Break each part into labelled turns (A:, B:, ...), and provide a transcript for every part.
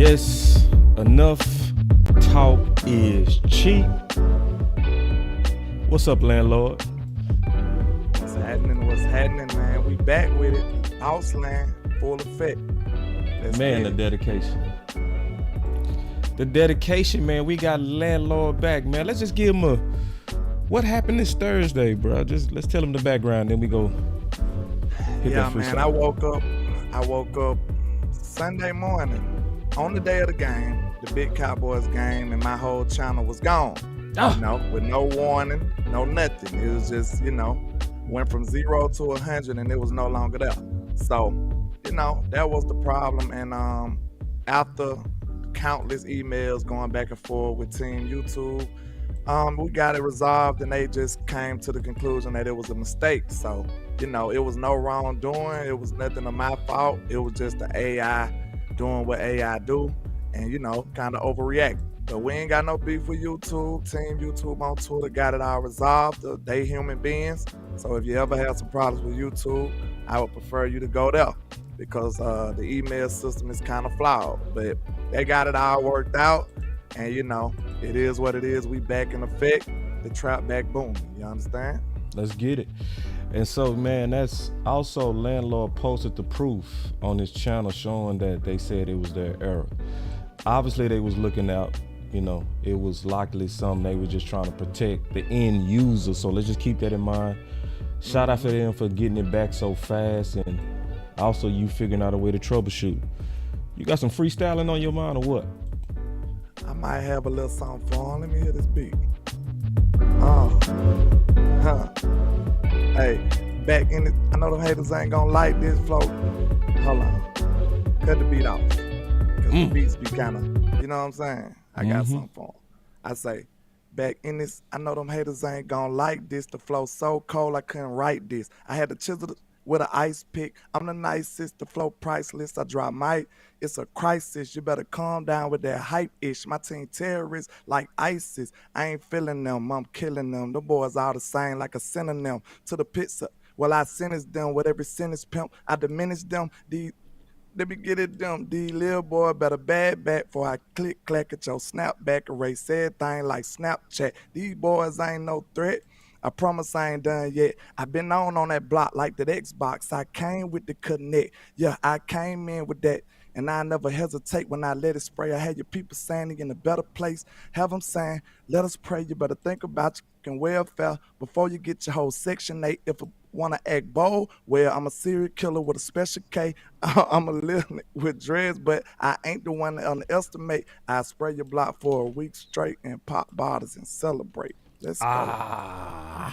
A: Yes, enough talk is cheap. What's up, Landlord?
B: What's happening, man? We back with it. Houseland, full effect.
A: Man, the dedication. The dedication, man. We got Landlord back, man. Let's just give him what happened this Thursday, bro. Let's tell him the background, then we go hit that freestyle.
B: Man, I woke up Sunday morning on the day of the game, the big Cowboys game, and my whole channel was gone. With no warning, no nothing. It was just, went from 0 to 100 and it was no longer there. So, that was the problem. And after countless emails going back and forth with Team YouTube, we got it resolved, and they just came to the conclusion that it was a mistake. So, it was no wrongdoing. It was nothing of my fault. It was just the AI doing what AI do and, kind of overreact. But we ain't got no beef with YouTube. Team YouTube on Twitter got it all resolved. They human beings. So if you ever have some problems with YouTube, I would prefer you to go there because the email system is kind of flawed. But they got it all worked out. And, it is what it is. We back in effect. The trap back booming. You understand?
A: Let's get it. And so, man, that's also Landlord posted the proof on his channel showing that they said it was their error. Obviously, they was looking out. It was likely something they were just trying to protect the end user. So let's just keep that in mind. Shout out to them for getting it back so fast, and also you figuring out a way to troubleshoot. You got some freestyling on your mind or what?
B: I might have a little something for him. Let me hear this beat. Hey, back in it. I know them haters ain't gonna like this flow. Hold on. Cut the beat off. Cause the beats be kinda, you know what I'm saying? I got something for him. I say, back in this, I know them haters ain't gonna like this. The flow so cold, I couldn't write this. I had to chisel with an ice pick. I'm the nicest, the flow priceless. I drop mic, it's a crisis. You better calm down with that hype-ish. My team terrorists like ISIS. I ain't feeling them, I'm killing them. The boys all the same like a synonym to the pizza. Well, I sentence them with every sentence pimp. I diminish them. Let me get it them. The little boy better bad back before I click clack at your snapback. Erase everything like Snapchat. These boys ain't no threat. I promise I ain't done yet. I been on that block like that Xbox. I came with the connect. Yeah, I came in with that. And I never hesitate when I let it spray. I had your people saying in a better place. Have them saying, let us pray. You better think about your welfare before you get your whole Section 8. If I want to act bold, well, I'm a serial killer with a special K. I'm a little with dreads, but I ain't the one to underestimate. I spray your block for a week straight and pop bottles and celebrate. Let's go.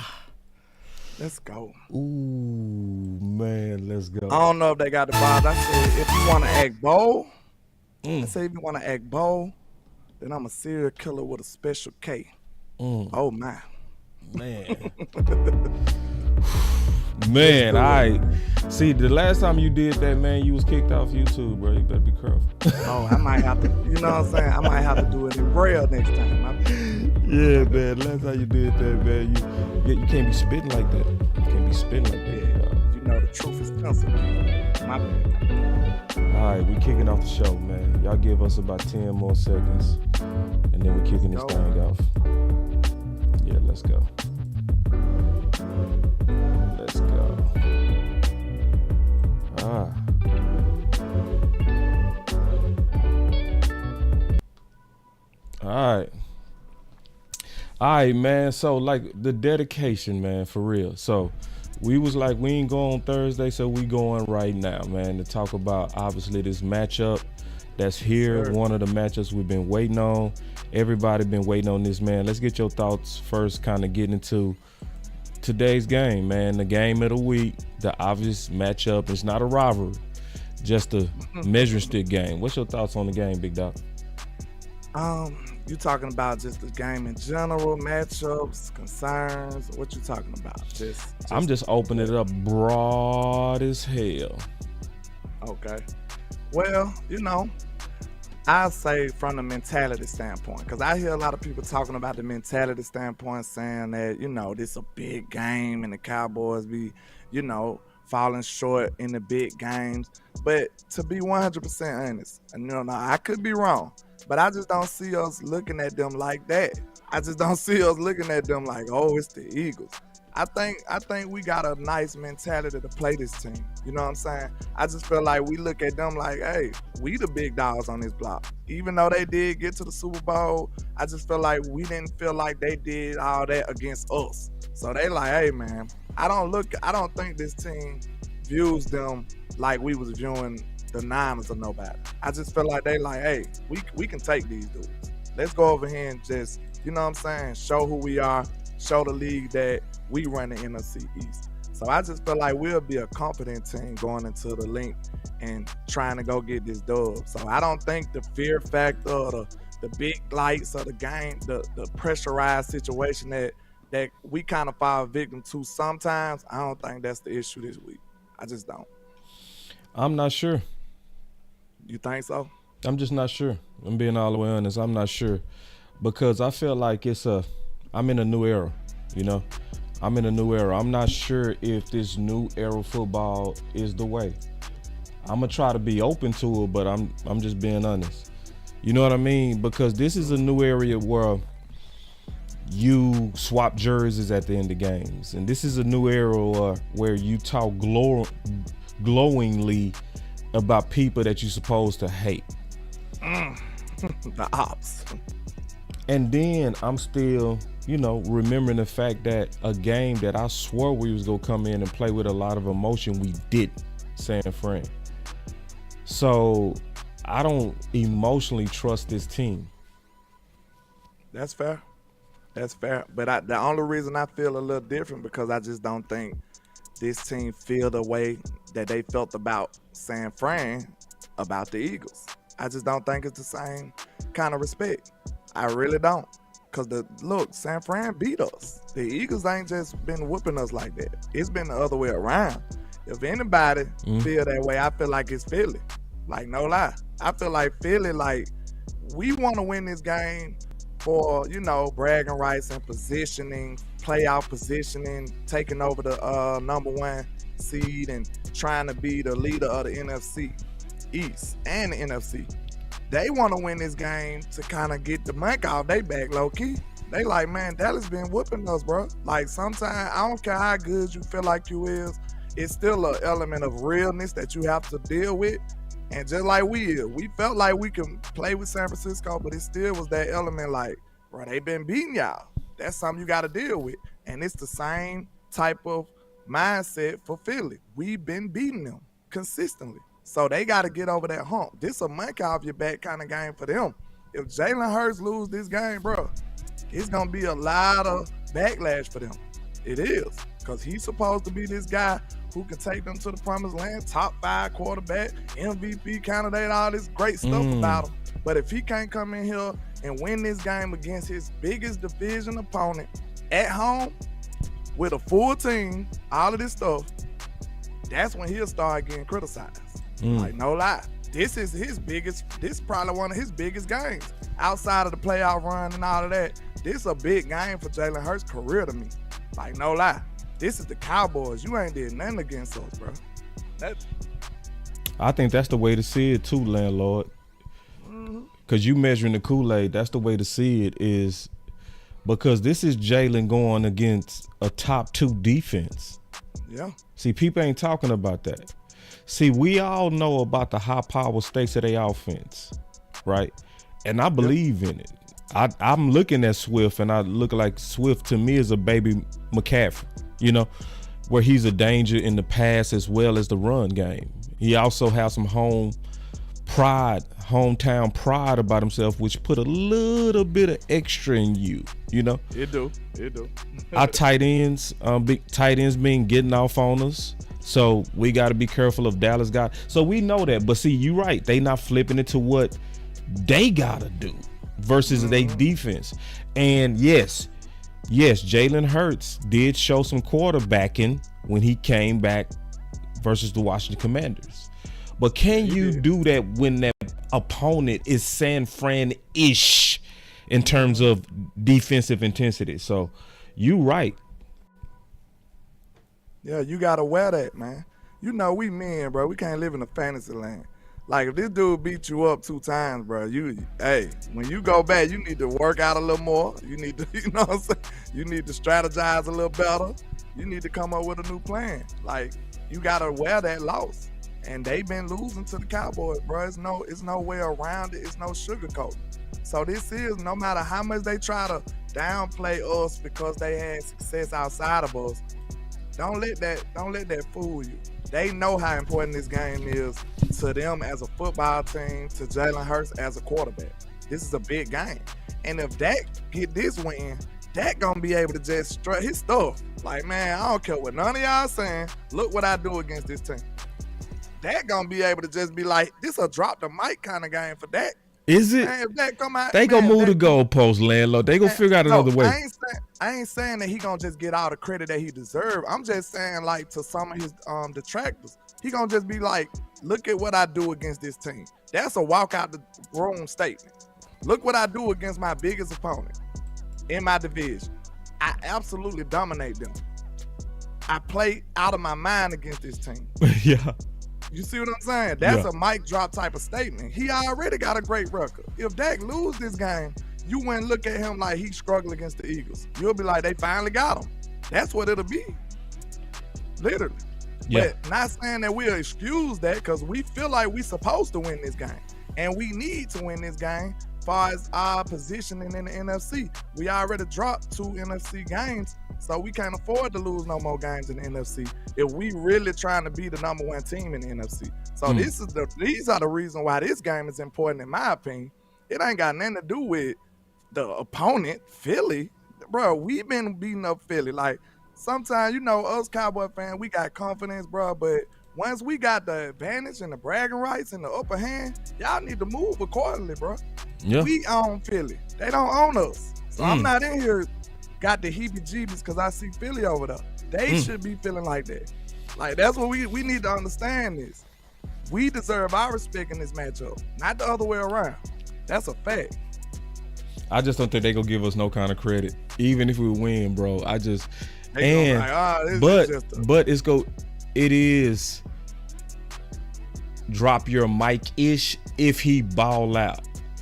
B: Let's go.
A: Ooh, man, let's go.
B: I don't know if they got the vibes. I said, if you want to act bold, if you want to act bold, then I'm a serial killer with a special K. Oh, my.
A: Man. Man, I see the last time you did that, man, you was kicked off YouTube, bro. You better be careful.
B: I might have to, you know what I'm saying? I might have to do it in Braille next time.
A: Yeah, man. Last time you did that, man, you can't be spitting like that. You can't be spitting like that.
B: Yeah, the truth is pencil. My bad.
A: All right, we kicking off the show, man. Y'all give us about 10 more seconds, and then we're kicking this thing off. Yeah, let's go. Let's go. All right, man. So, like, the dedication, man, for real. So, we was like, we ain't go on Thursday, so we going right now, man, to talk about, obviously, this matchup that's here. Sure. One of the matchups we've been waiting on. Everybody been waiting on this, man. Let's get your thoughts first, kind of getting into today's game, man. The game of the week, the obvious matchup. It's not a rivalry, just a measuring stick game. What's your thoughts on the game, Big Doc?
B: You talking about just the game in general, matchups, concerns? What you talking about?
A: I'm just opening it up broad as hell.
B: Okay. Well, I say from the mentality standpoint, because I hear a lot of people talking about the mentality standpoint, saying that, this is a big game and the Cowboys be, falling short in the big games. But to be 100% honest, and I could be wrong, but I just don't see us looking at them like that. I just don't see us looking at them like, oh, it's the Eagles. I think we got a nice mentality to play this team. You know what I'm saying? I just feel like we look at them like, hey, we the big dogs on this block. Even though they did get to the Super Bowl, I just feel like we didn't feel like they did all that against us. So they like, hey man, I don't think this team views them like we was viewing the Niners or nobody. I just feel like they like, hey, we can take these dudes. Let's go over here and just, you know what I'm saying, show who we are, show the league that we run the NFC East. So I just feel like we'll be a competent team going into the link and trying to go get this dub. So I don't think the fear factor or the big lights of the game, the pressurized situation that we kind of fall victim to sometimes, I don't think that's the issue this week. I just don't.
A: I'm not sure.
B: You think so?
A: I'm just not sure. I'm being all the way honest. I'm not sure because I feel like I'm in a new era, you know? I'm in a new era. I'm not sure if this new era football is the way. I'm gonna try to be open to it, but I'm just being honest. You know what I mean? Because this is a new area where you swap jerseys at the end of games, and this is a new era where you talk glowingly about people that you're supposed to hate.
B: The ops.
A: And then I'm still, remembering the fact that a game that I swore we was gonna come in and play with a lot of emotion, we didn't, San Fran. So I don't emotionally trust this team.
B: That's fair. That's fair. But the only reason I feel a little different because I just don't think this team feel the way that they felt about San Fran about the Eagles. I just don't think it's the same kind of respect. I really don't. Because San Fran beat us. The Eagles ain't just been whooping us like that. It's been the other way around. If anybody feel that way, I feel like it's Philly. Like, no lie. I feel like Philly, we want to win this game for, bragging rights and positioning, playoff positioning, taking over the number one seed and trying to be the leader of the NFC East and the NFC. They want to win this game to kind of get the monk off their back low-key. They like, man, Dallas been whooping us, bro. Like, sometimes, I don't care how good you feel like you is, it's still an element of realness that you have to deal with. And just like we felt like we can play with San Francisco, but it still was that element like, bro, they been beating y'all. That's something you got to deal with. And it's the same type of mindset for Philly. We've been beating them consistently. So they got to get over that hump. This a monkey off your back kind of game for them. If Jalen Hurts lose this game, bro, it's going to be a lot of backlash for them. It is. Because he's supposed to be this guy who can take them to the promised land, top 5 quarterback, MVP candidate, all this great stuff about him. But if he can't come in here and win this game against his biggest division opponent at home with a full team, all of this stuff, that's when he'll start getting criticized. Like, no lie. This is probably one of his biggest games. Outside of the playoff run and all of that, this is a big game for Jalen Hurts' career to me. Like, no lie. This is the Cowboys. You ain't did nothing against us, bro.
A: I think that's the way to see it too, Landlord. Because you measuring the Kool-Aid, that's the way to see it is because this is Jalen going against a top 2 defense.
B: Yeah.
A: See, people ain't talking about that. See, we all know about the high power stakes of their offense, right? And I believe in it. I'm looking at Swift, and I look like Swift to me is a baby McCaffrey, where he's a danger in the pass as well as the run game. He also has some hometown pride about himself, which put a little bit of extra in you,
B: It do.
A: Our tight ends being getting off on us. So we got to be careful of Dallas got. So we know that. But see, you're right. They not flipping it to what they got to do versus their defense. And yes, Jalen Hurts did show some quarterbacking when he came back versus the Washington Commanders. But can you do that when that opponent is San Fran-ish in terms of defensive intensity? So you right.
B: Yeah, you got to wear that, man. you know we men, bro. We can't live in a fantasy land. Like if this dude beat you up 2 times, bro, when you go back, you need to work out a little more. You need to, you know what I'm saying? You need to strategize a little better. You need to come up with a new plan. Like you gotta wear that loss. And they've been losing to the Cowboys, bro. It's no way around it. It's no sugarcoat. So this is, no matter how much they try to downplay us because they had success outside of us, don't let that fool you. They know how important this game is to them as a football team, to Jalen Hurts as a quarterback. This is a big game. And if Dak get this win, Dak gonna be able to just strut his stuff. Like, man, I don't care what none of y'all saying. Look what I do against this team. Dak gonna be able to just be like, this a drop the mic kind of game for Dak.
A: Is it?
B: Man, if Dak come out,
A: they gonna move the goalpost, Landlord. They gonna figure out another way.
B: I ain't saying that he gonna just get all the credit that he deserves. I'm just saying, like, to some of his detractors, he gonna just be like, look at what I do against this team. That's a walk out the room statement. Look what I do against my biggest opponent in my division. I absolutely dominate them. I play out of my mind against this team.
A: Yeah.
B: You see what I'm saying? That's a mic drop type of statement. He already got a great record. If Dak lose this game, you wouldn't look at him like he's struggling against the Eagles. You'll be like, they finally got him. That's what it'll be. Literally.
A: Yeah.
B: But not saying that we'll excuse that, because we feel like we're supposed to win this game. And we need to win this game as far as our positioning in the NFC. We already dropped 2 NFC games, so we can't afford to lose no more games in the NFC if we really trying to be the number 1 team in the NFC. So these are the reason why this game is important, in my opinion. It ain't got nothing to do with the opponent, Philly. Bro, we've been beating up Philly. Like, sometimes, you know, us Cowboy fans, we got confidence, bro, but once we got the advantage and the bragging rights and the upper hand, y'all need to move accordingly, bro.
A: Yeah.
B: We own Philly. They don't own us. So I'm not in here got the heebie-jeebies because I see Philly over there. They should be feeling like that. Like, that's what we need to understand this. We deserve our respect in this matchup, not the other way around. That's a fact.
A: I just don't think they gonna give us no kind of credit, even if we win, bro. It is drop your mic-ish if he ball out.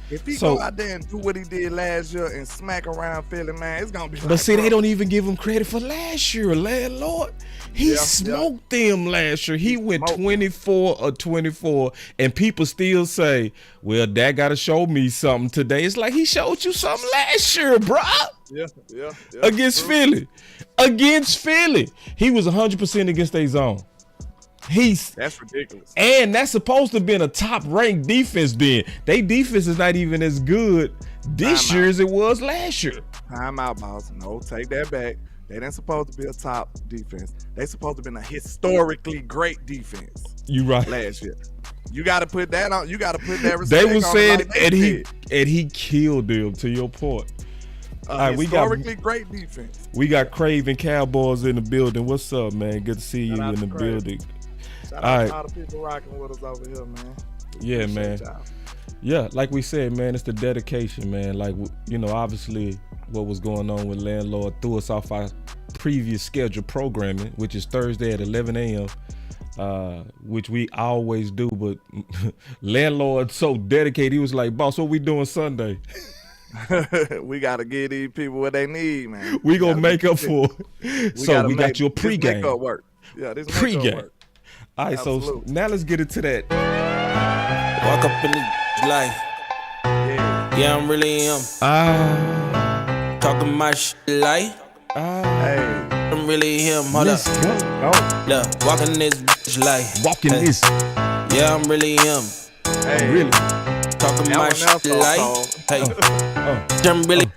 B: If he go out there and do what he did last year and smack around Philly, man, it's gonna be.
A: But see, they don't even give him credit for last year, Landlord. He smoked them last year. He went 24 or 24, and people still say, "Well, Dak got to show me something today." It's like he showed you something last year, bro.
B: Yeah.
A: Against Philly, he was 100% against their zone.
B: That's ridiculous.
A: And that's supposed to have been a top-ranked defense then. Their defense is not even as good this year as it was last year.
B: Time out, boss. No, take that back. They didn't supposed to be a top defense. They supposed to have been a historically great defense.
A: You right.
B: Last year. You got to put that on. You got to put that respect
A: They
B: on.
A: were saying, and he killed them, to your point.
B: All right, historically great defense.
A: We got Craven Cowboys in the building. What's up, man? Good to see you in the building.
B: Shout out to all the people rocking with us over here, man.
A: Yeah, man. Y'all. Yeah, like we said, man, it's the dedication, man. Like, you know, obviously what was going on with Landlord threw us off our previous scheduled programming, which is Thursday at 11 a.m., which we always do. But Landlord so dedicated, he was like, "Boss, what we doing Sunday?"
B: We got to give these people what they need, man.
A: We going to make up for it. So we got your pregame.
B: Makeup work. Yeah, this
A: pregame.
B: Work.
A: All right, so now let's get into that.
C: Walk up in the life. Yeah, I'm really him. Talking my shit like.
B: Hey.
C: I'm really him. Hold up. Look, walking this bitch like.
A: Walking this.
C: Yeah, I'm really him.
B: Hey.
A: Really.
C: Talking my shit like. Hey. I'm really.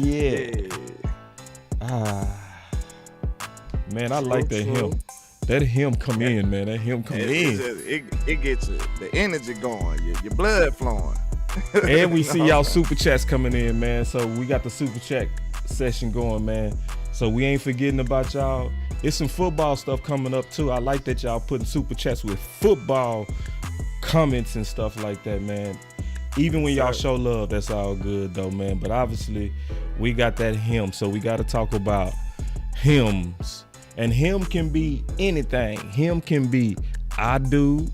A: Yeah. Man, I like that him. That him come in, man. That him come in.
B: It gets you, the energy going, your blood flowing.
A: And we see y'all super chats coming in, man. So we got the super chat session going, man. So we ain't forgetting about y'all. It's some football stuff coming up too. I like that y'all putting super chats with football comments and stuff like that, man. Even when y'all show love, that's all good though, man. But obviously we got that hymn, so we got to talk about hymns And him can be anything. Him can be I dude.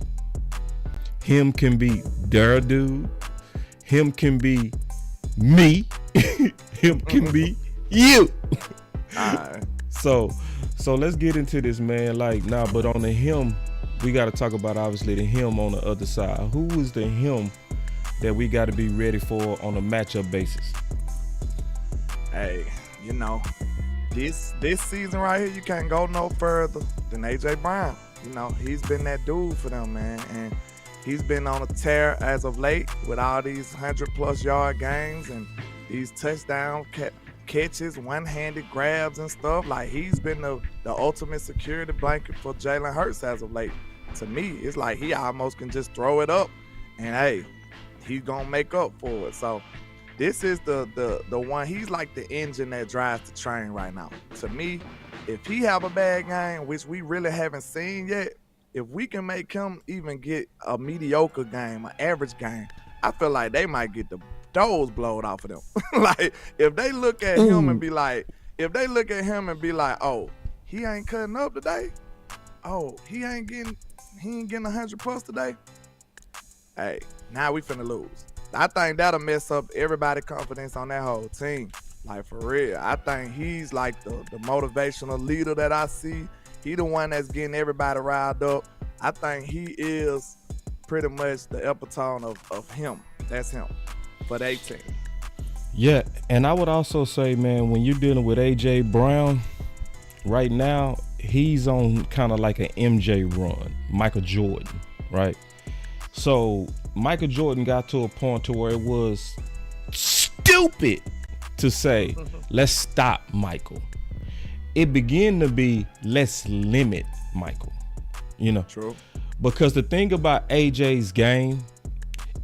A: Him can be their dude. Him can be me. Him can be you.
B: Alright.
A: So let's get into this, man. Like, but on the him, we got to talk about obviously the him on the other side. Who is the him that we got to be ready for on a matchup basis?
B: Hey, you know, this season right here, you can't go no further than AJ Brown. You know, he's been that dude for them, man, and he's been on a tear as of late with all these 100+ yard games and these touchdown catches, one-handed grabs and stuff. Like, he's been the ultimate security blanket for Jalen Hurts as of late. To me, it's like he almost can just throw it up, and hey, he's gonna make up for it. So this is the one. He's like the engine that drives the train right now. To me, if he have a bad game, which we really haven't seen yet, if we can make him even get a mediocre game, an average game, I feel like they might get the doors blowed off of them. Like, if they look at him and be like, oh, he ain't cutting up today. Oh, he ain't getting 100+ today. Hey, now we finna lose. I think that'll mess up everybody's confidence on that whole team. Like, for real. I think he's like the motivational leader that I see. He the one that's getting everybody riled up. I think he is pretty much the epitome of him. That's him for the 18.
A: Yeah, and I would also say, man, when you're dealing with AJ Brown, right now, he's on kind of like an MJ run, Michael Jordan, right? So Michael Jordan got to a point to where it was stupid to say, let's stop Michael. It began to be, let's limit Michael, you know?
B: True.
A: Because the thing about AJ's game,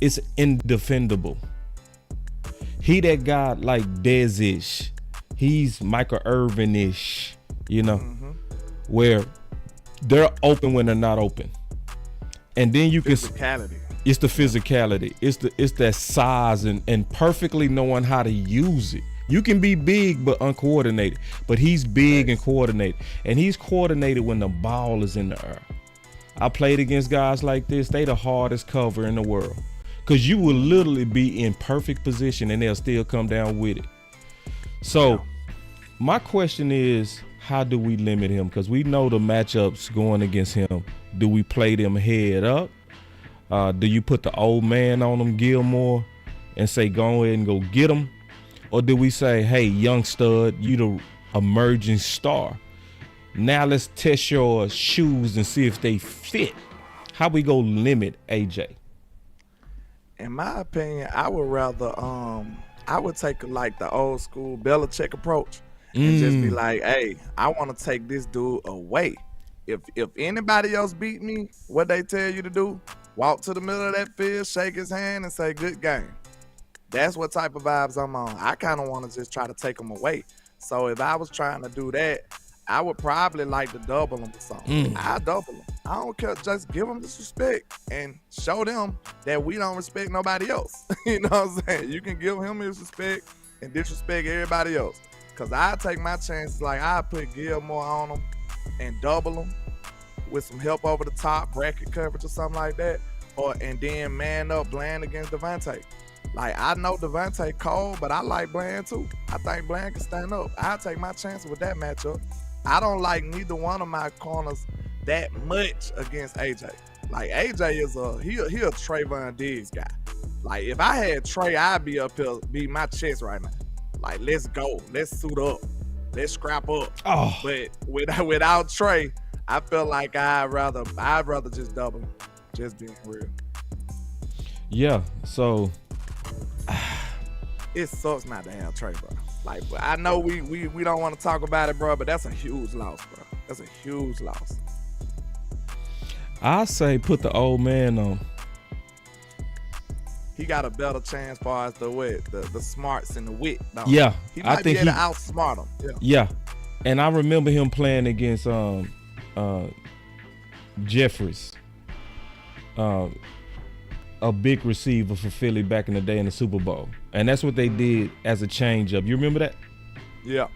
A: it's indefendable. He that guy like Dez-ish. He's Michael Irvin-ish, you know, where they're open when they're not open. And then you
B: physicality.
A: It's the physicality. It's that size and perfectly knowing how to use it. You can be big but uncoordinated, but he's big and coordinated. And he's coordinated when the ball is in the air. I played against guys like this. They the hardest cover in the world. Because you will literally be in perfect position and they'll still come down with it. So my question is, how do we limit him? Because we know the matchups going against him. Do we play them head up? Do you put the old man on him, Gilmore, and say, go ahead and go get him? Or do we say, hey, young stud, you the emerging star. Now let's test your shoes and see if they fit. How we go limit AJ?
B: In my opinion, I would rather I would take like the old school Belichick approach and just be like, hey, I want to take this dude away. If anybody else beat me, what they tell you to do, walk to the middle of that field, shake his hand and say, good game. That's what type of vibes I'm on. I kind of want to just try to take them away. So if I was trying to do that, I would probably like to double them or something. I double them. I don't care. Just give them disrespect and show them that we don't respect nobody else. You know what I'm saying? You can give him his respect and disrespect everybody else. Because I take my chances. Like, I put Gilmore on them and double them with some help over the top, bracket coverage or something like that. And then man up Bland against Devontae. Like, I know Devontae cold, but I like Bland too. I think Bland can stand up. I'll take my chances with that matchup. I don't like neither one of my corners that much against AJ. Like, AJ is he a Trayvon Diggs guy. Like, if I had Trey, I'd be up here, be my chest right now. Like, let's go. Let's suit up. Let's scrap up.
A: Oh.
B: But without Trey, I feel like I'd rather just double him. Just being real.
A: Yeah, so
B: it sucks not to have Trey, bro. Like, I know we don't want to talk about it, bro, but that's a huge loss, bro. That's a huge loss.
A: I say put the old man on.
B: He got a better chance far as the smarts and the wit. No.
A: Yeah,
B: he might be able to outsmart him.
A: Yeah, and I remember him playing against Jeffries, a big receiver for Philly back in the day in the Super Bowl, and that's what they did as a change up. You remember that?
B: Yeah.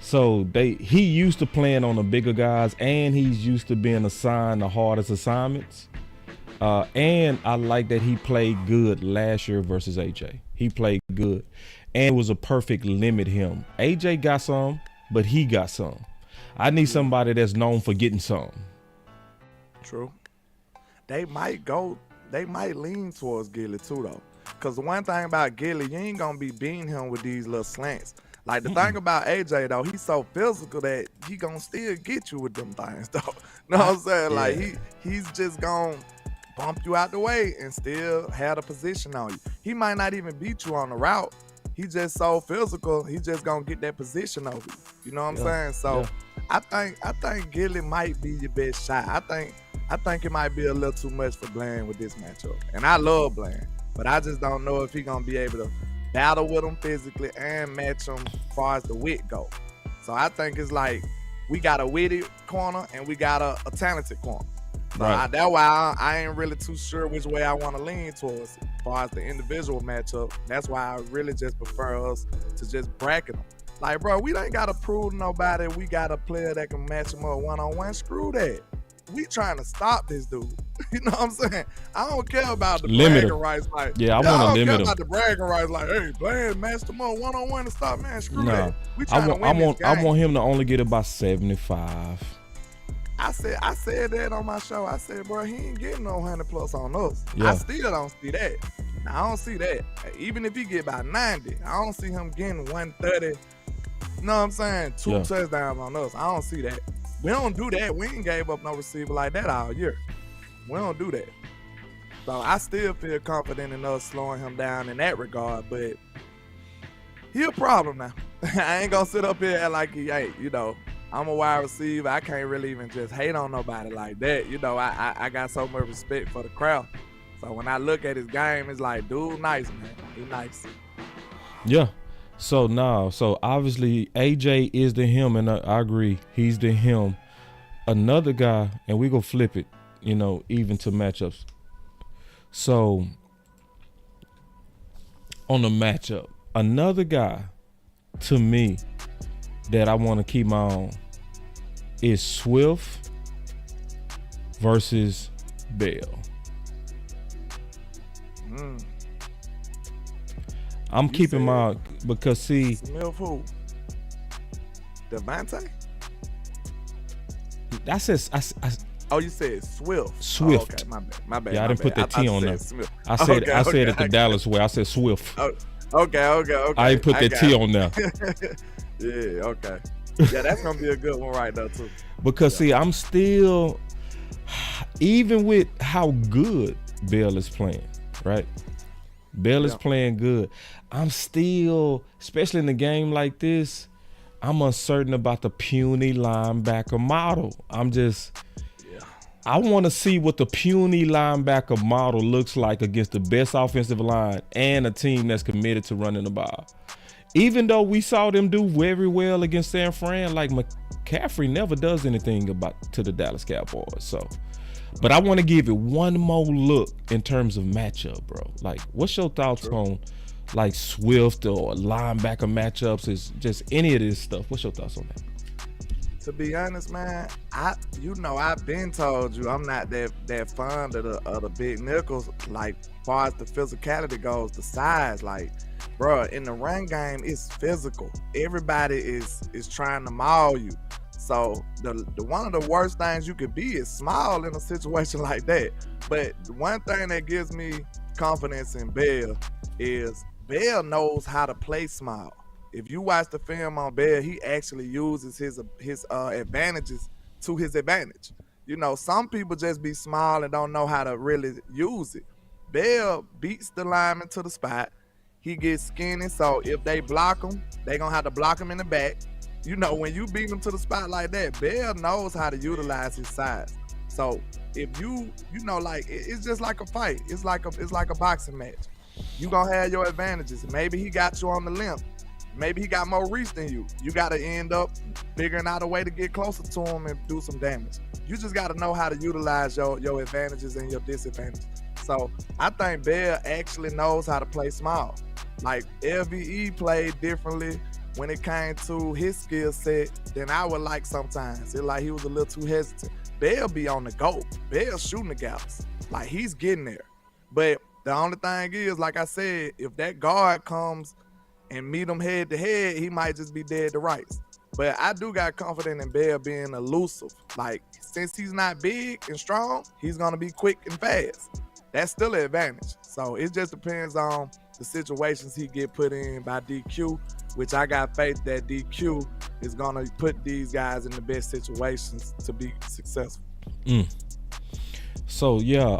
A: So he used to playing on the bigger guys, and he's used to being assigned the hardest assignments. And I like that he played good last year versus AJ. He played good, and it was a perfect limit him. AJ got some, but he got some. I need somebody that's known for getting some.
B: True. They might lean towards Gilly too, though. Because the one thing about Gilly, you ain't going to be beating him with these little slants. Like, the thing about AJ, though, he's so physical that he going to still get you with them things, though. You know what I'm saying?
A: Yeah.
B: Like, he's just going to bump you out the way and still have a position on you. He might not even beat you on the route. He just so physical, he just going to get that position over you. You know what I'm saying? So, I think Gilly might be your best shot. I think it might be a little too much for Bland with this matchup. And I love Bland, but I just don't know if he's going to be able to battle with him physically and match him as far as the wit go. So I think it's like we got a witty corner and we got a talented corner. So
A: Right.
B: that's why I ain't really too sure which way I want to lean towards as far as the individual matchup. That's why I really just prefer us to just bracket them. Like, bro, we ain't got to prove to nobody we got a player that can match him up one-on-one. Screw that. We trying to stop this dude. You know what I'm saying? I don't care about the bragging rights. Like,
A: Yeah, I want to limit him.
B: I don't care about the bragging rights. Like, hey, Bland matched him up one-on-one to stop, man. Screw that. We trying to win this game.
A: I want him to only get about 75.
B: I said that on my show. I said, bro, he ain't getting no 100 plus on us.
A: Yeah.
B: I still don't see that. Now, I don't see that. Even if he get about 90, I don't see him getting 130. You know what I'm saying? Two touchdowns on us. I don't see that. We don't do that. We ain't gave up no receiver like that all year. We don't do that. So I still feel confident in us slowing him down in that regard, but he a problem now. I ain't gonna sit up here and like he ain't, you know. I'm a wide receiver. I can't really even just hate on nobody like that. You know, I got so much respect for the crowd. So when I look at his game, it's like, dude, nice, man. He nice.
A: Yeah. So obviously AJ is the him, and I agree, he's the him. Another guy, and we go flip it, you know, even to matchups. So on the matchup, another guy to me that I want to keep my own is Swift versus Bell. I'm keeping my, because see,
B: Smith who? Devontae?
A: I said,
B: oh, you said Swift.
A: Swift.
B: Oh, okay, my bad.
A: Yeah, I didn't put that T on there.
B: Smith.
A: I said it the Dallas way. I said Swift.
B: Oh, okay.
A: I didn't put that T on there.
B: Yeah, okay. Yeah, that's gonna be a good one right there too.
A: Because see, I'm still, even with how good Bell is playing, right? Bell is playing good. I'm still, especially in a game like this, I'm uncertain about the puny linebacker model. I want to see what the puny linebacker model looks like against the best offensive line and a team that's committed to running the ball. Even though we saw them do very well against San Fran, like McCaffrey never does anything to the Dallas Cowboys. So, but I want to give it one more look in terms of matchup, bro. Like, what's your thoughts on like Swift or linebacker matchups? Is just any of this stuff? What's your thoughts on that?
B: To be honest, man, I've been told you I'm not that fond of the big nickels. Like, as far as the physicality goes, the size, like, bro, in the run game, it's physical. Everybody is trying to maul you. So the one of the worst things you could be is small in a situation like that. But the one thing that gives me confidence in Bell is Bell knows how to play small. If you watch the film on Bell, he actually uses his advantages to his advantage. You know, some people just be small and don't know how to really use it. Bell beats the lineman to the spot. He gets skinny, so if they block him, they gonna have to block him in the back. You know, when you beat him to the spot like that, Bell knows how to utilize his size. So if you know, like, it's just like a fight. It's like a boxing match. You gonna have your advantages. Maybe he got you on the limb. Maybe he got more reach than you. You got to end up figuring out a way to get closer to him and do some damage. You just got to know how to utilize your advantages and your disadvantages. So I think Bell actually knows how to play small. Like, LVE played differently. when it came to his skill set than I would like sometimes. It like he was a little too hesitant. Bell be on the go. Bell shooting the gaps. Like he's getting there. But the only thing is, like I said, if that guard comes and meet him head to head, he might just be dead to rights. But I do got confidence in Bell being elusive. Like, since he's not big and strong, he's going to be quick and fast. That's still an advantage. So it just depends on the situations he get put in by DQ, which I got faith that DQ is going to put these guys in the best situations to be successful.
A: So, yeah,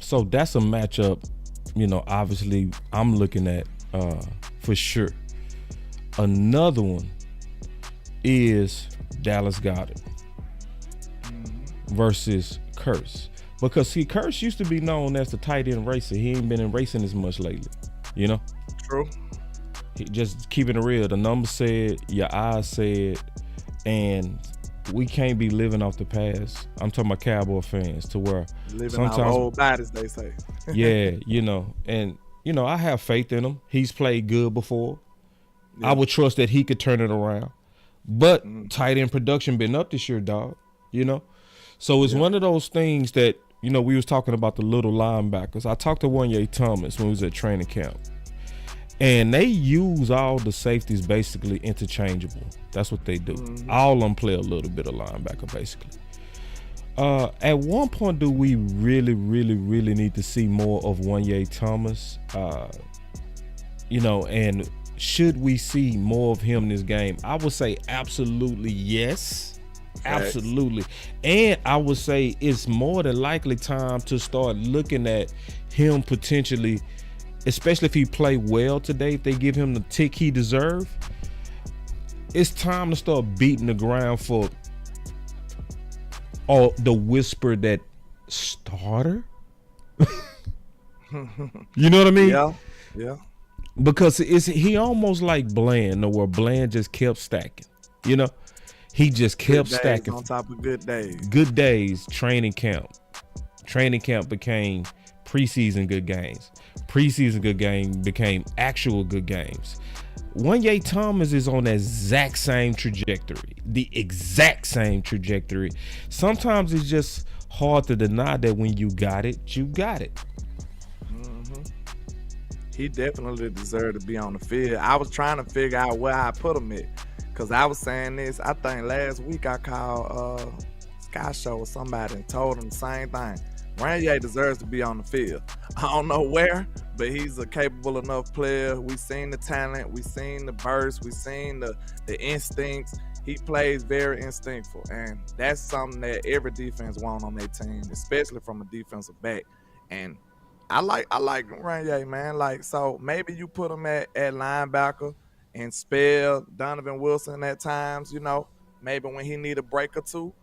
A: so that's a matchup, you know, obviously I'm looking at for sure. Another one is Dallas Goedert versus Curse. Because see, Curse used to be known as the tight end racer. He ain't been in racing as much lately, you know?
B: True.
A: He just keeping it real. The numbers said, your eyes said, and we can't be living off the past. I'm talking about Cowboy fans to where
B: living
A: sometimes
B: our old bodies, they say.
A: yeah, you know, and you know, I have faith in him. He's played good before. Yeah. I would trust that he could turn it around. But tight end production been up this year, dog. You know? So it's one of those things that, you know, we was talking about the little linebackers. I talked to Wanye Thomas when we was at training camp. And they use all the safeties basically interchangeable. That's what they do. All of them play a little bit of linebacker basically. At one point, do we really need to see more of Wanye Thomas? You know, and should we see more of him in this game? I would say absolutely yes. Absolutely. And I would say it's more than likely time to start looking at him potentially, especially if he play well today, if they give him the tick he deserves. It's time to start beating the ground for the whisper that starter. You know what I mean?
B: Yeah.
A: Because he almost like Bland, where Bland just kept stacking. You know, he just kept stacking
B: on top of good days.
A: Good days. Training camp became preseason good games. Preseason good game became actual good games. Wanye Thomas is on the exact same trajectory. Sometimes it's just hard to deny that when you got it, you got it.
B: He definitely deserved to be on the field. I was trying to figure out where I put him at, because I was saying this. I think last week I called Sky Show or somebody and told him the same thing. Wanye deserves to be on the field. I don't know where, but he's a capable enough player. We've seen the talent. We've seen the burst. We've seen the instincts. He plays very instinctful, and that's something that every defense wants on their team, especially from a defensive back. And I like Wanye, man. Like, so maybe you put him at linebacker and spell Donovan Wilson at times, you know, maybe when he need a break or two.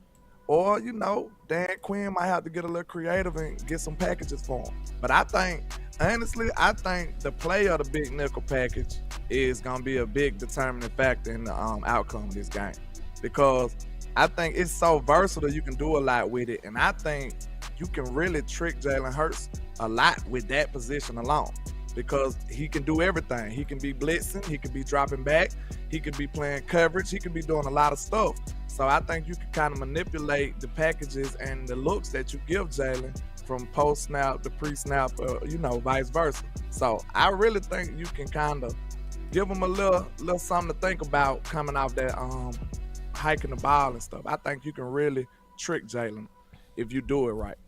B: Or, you know, Dan Quinn might have to get a little creative and get some packages for him. But I think, honestly, the play of the big nickel package is going to be a big determining factor in the outcome of this game. Because I think it's so versatile, you can do a lot with it. And I think you can really trick Jalen Hurts a lot with that position alone. Because he can do everything. He can be blitzing, he can be dropping back, he could be playing coverage, he could be doing a lot of stuff. So I think you can kind of manipulate the packages and the looks that you give Jalen from post-snap to pre-snap, you know, vice versa. So I really think you can kind of give him a little something to think about coming off that hiking the ball and stuff. I think you can really trick Jalen if you do it right.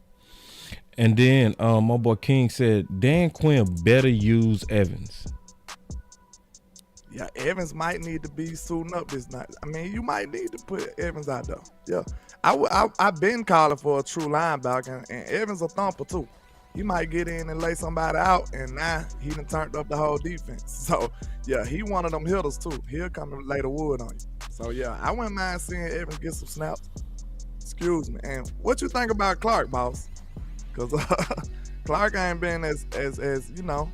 A: And then my boy King said Dan Quinn better use Evans.
B: Yeah, Evans might need to be suiting up this night. I mean, you might need to put Evans out there. Yeah, I've been calling for a true linebacker, and Evans a thumper too. He might get in and lay somebody out, and now he done turned up the whole defense. So yeah, he one of them hitters too. He'll come and lay the wood on you. So yeah, I wouldn't mind seeing Evans get some snaps. Excuse me. And what you think about Clark, boss? Because Clark ain't been as you know,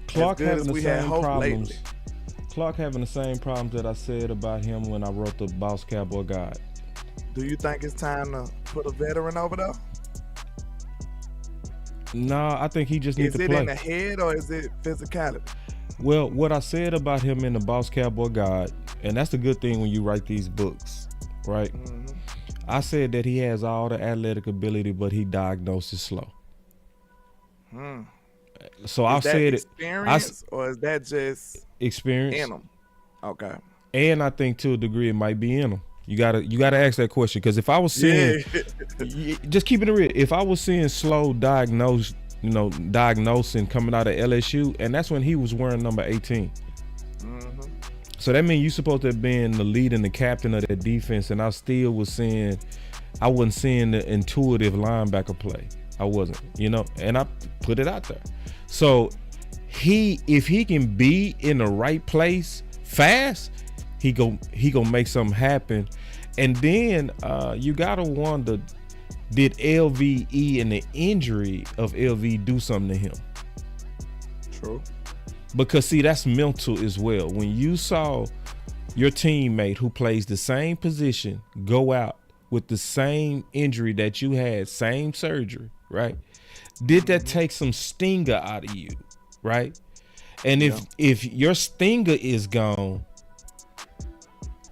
A: Clark
B: as good
A: having
B: as we
A: the
B: had
A: same
B: hoped
A: problems.
B: lately.
A: Clark having the same problems that I said about him when I wrote the Boss Cowboy Guide.
B: Do you think it's time to put a veteran over there?
A: No, I think he just needs to play.
B: Is it in the head or is it physicality?
A: Well, what I said about him in the Boss Cowboy Guide, and that's the good thing when you write these books, right? I said that he has all the athletic ability, but he diagnoses slow. So I said
B: experience, or is that just
A: experience
B: in him? Okay.
A: And I think to a degree it might be in him. You gotta ask that question, because if I was seeing, just keeping it real, if I was seeing slow diagnosing coming out of LSU, and that's when he was wearing number 18. So that means you supposed to have been the lead and the captain of that defense, and I still wasn't seeing the intuitive linebacker play. I wasn't, and I put it out there. So if he can be in the right place fast, he gonna make something happen. And then you gotta wonder, did LVE and the injury of LV do something to him?
B: True.
A: Because see, that's mental as well. When you saw your teammate who plays the same position go out with the same injury that you had, same surgery, right? Did that take some stinger out of you, right? And if your stinger is gone,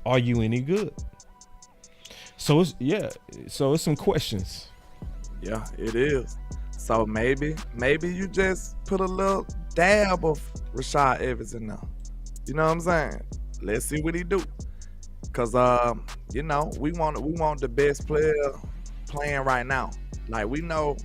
A: are you any good? So it's some questions.
B: Yeah, it is. So maybe you just put a little dab of Rashad Evans in there. You know what I'm saying? Let's see what he do. Cause we want the best player playing right now. Like, we know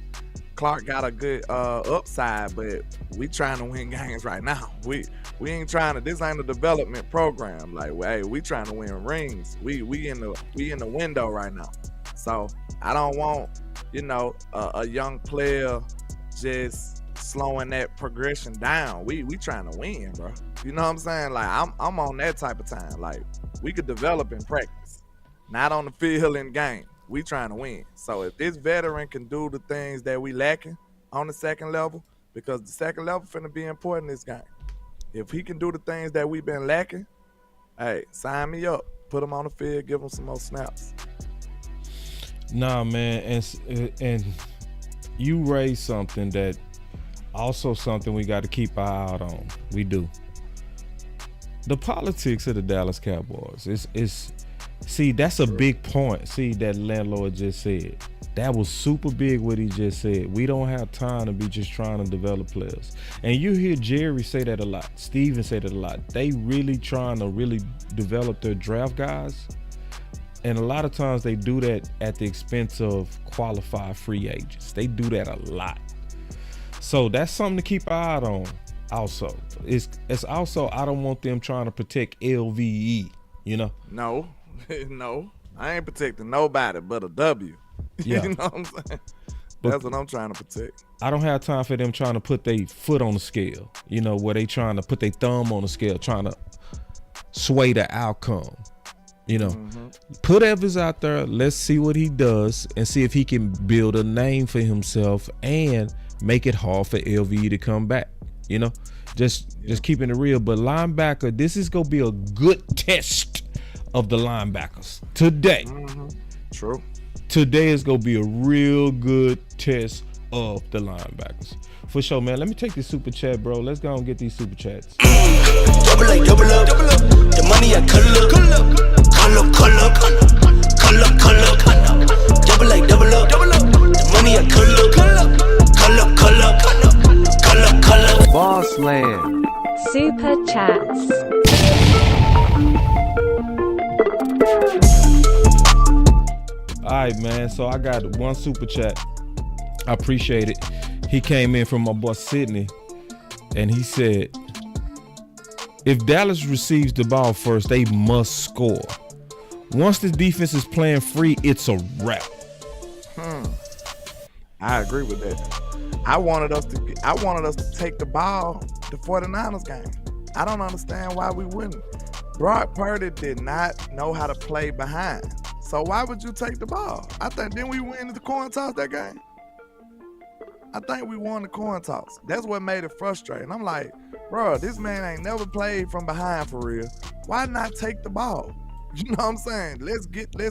B: Clark got a good upside, but we trying to win games right now. We ain't trying to. This ain't a development program. Like, hey, we trying to win rings. We in the window right now. So I don't want a young player just slowing that progression down. We trying to win, bro. You know what I'm saying? Like, I'm on that type of time. Like, we could develop in practice, not on the field in game. We trying to win. So if this veteran can do the things that we lacking on the second level, because the second level finna be important in this game. If he can do the things that we've been lacking, hey, sign me up. Put him on the field, give him some more snaps.
A: Nah, man, and you raised something that also something we got to keep our eye out on. We do. The politics of the Dallas Cowboys. See, that's a big point. See, that Landlord just said. That was super big what he just said. We don't have time to be just trying to develop players. And you hear Jerry say that a lot. Steven say that a lot. They really trying to really develop their draft guys. And a lot of times they do that at the expense of qualified free agents. They do that a lot. So that's something to keep an eye on also. It's also, I don't want them trying to protect LVE,
B: No, I ain't protecting nobody but a W.
A: Yeah.
B: You know what I'm saying? That's what I'm trying to protect.
A: I don't have time for them trying to put their foot on the scale, where they trying to put their thumb on the scale, trying to sway the outcome. Put Evans out there. Let's see what he does and see if he can build a name for himself and make it hard for LVE to come back. Just keeping it real. But linebacker, this is gonna be a good test of the linebackers today.
B: True.
A: Today is gonna be a real good test of the linebackers. For sure, man. Let me take this super chat, bro. Let's go and get these super chats.
D: Double up. The money I color up. Double up. The money I color.
E: Boss Land.
F: Super chats.
A: All right, man. So I got one super chat. I appreciate it. He came in from my boy Sydney, and he said, if Dallas receives the ball first, they must score. Once the defense is playing free, it's a wrap.
B: I agree with that. I wanted us to take the ball the 49ers game. I don't understand why we wouldn't. Brock Purdy did not know how to play behind. So why would you take the ball? Didn't we win the coin toss that game? I think we won the coin toss. That's what made it frustrating. I'm like, bro, this man ain't never played from behind for real. Why not take the ball? You know what I'm saying? Let's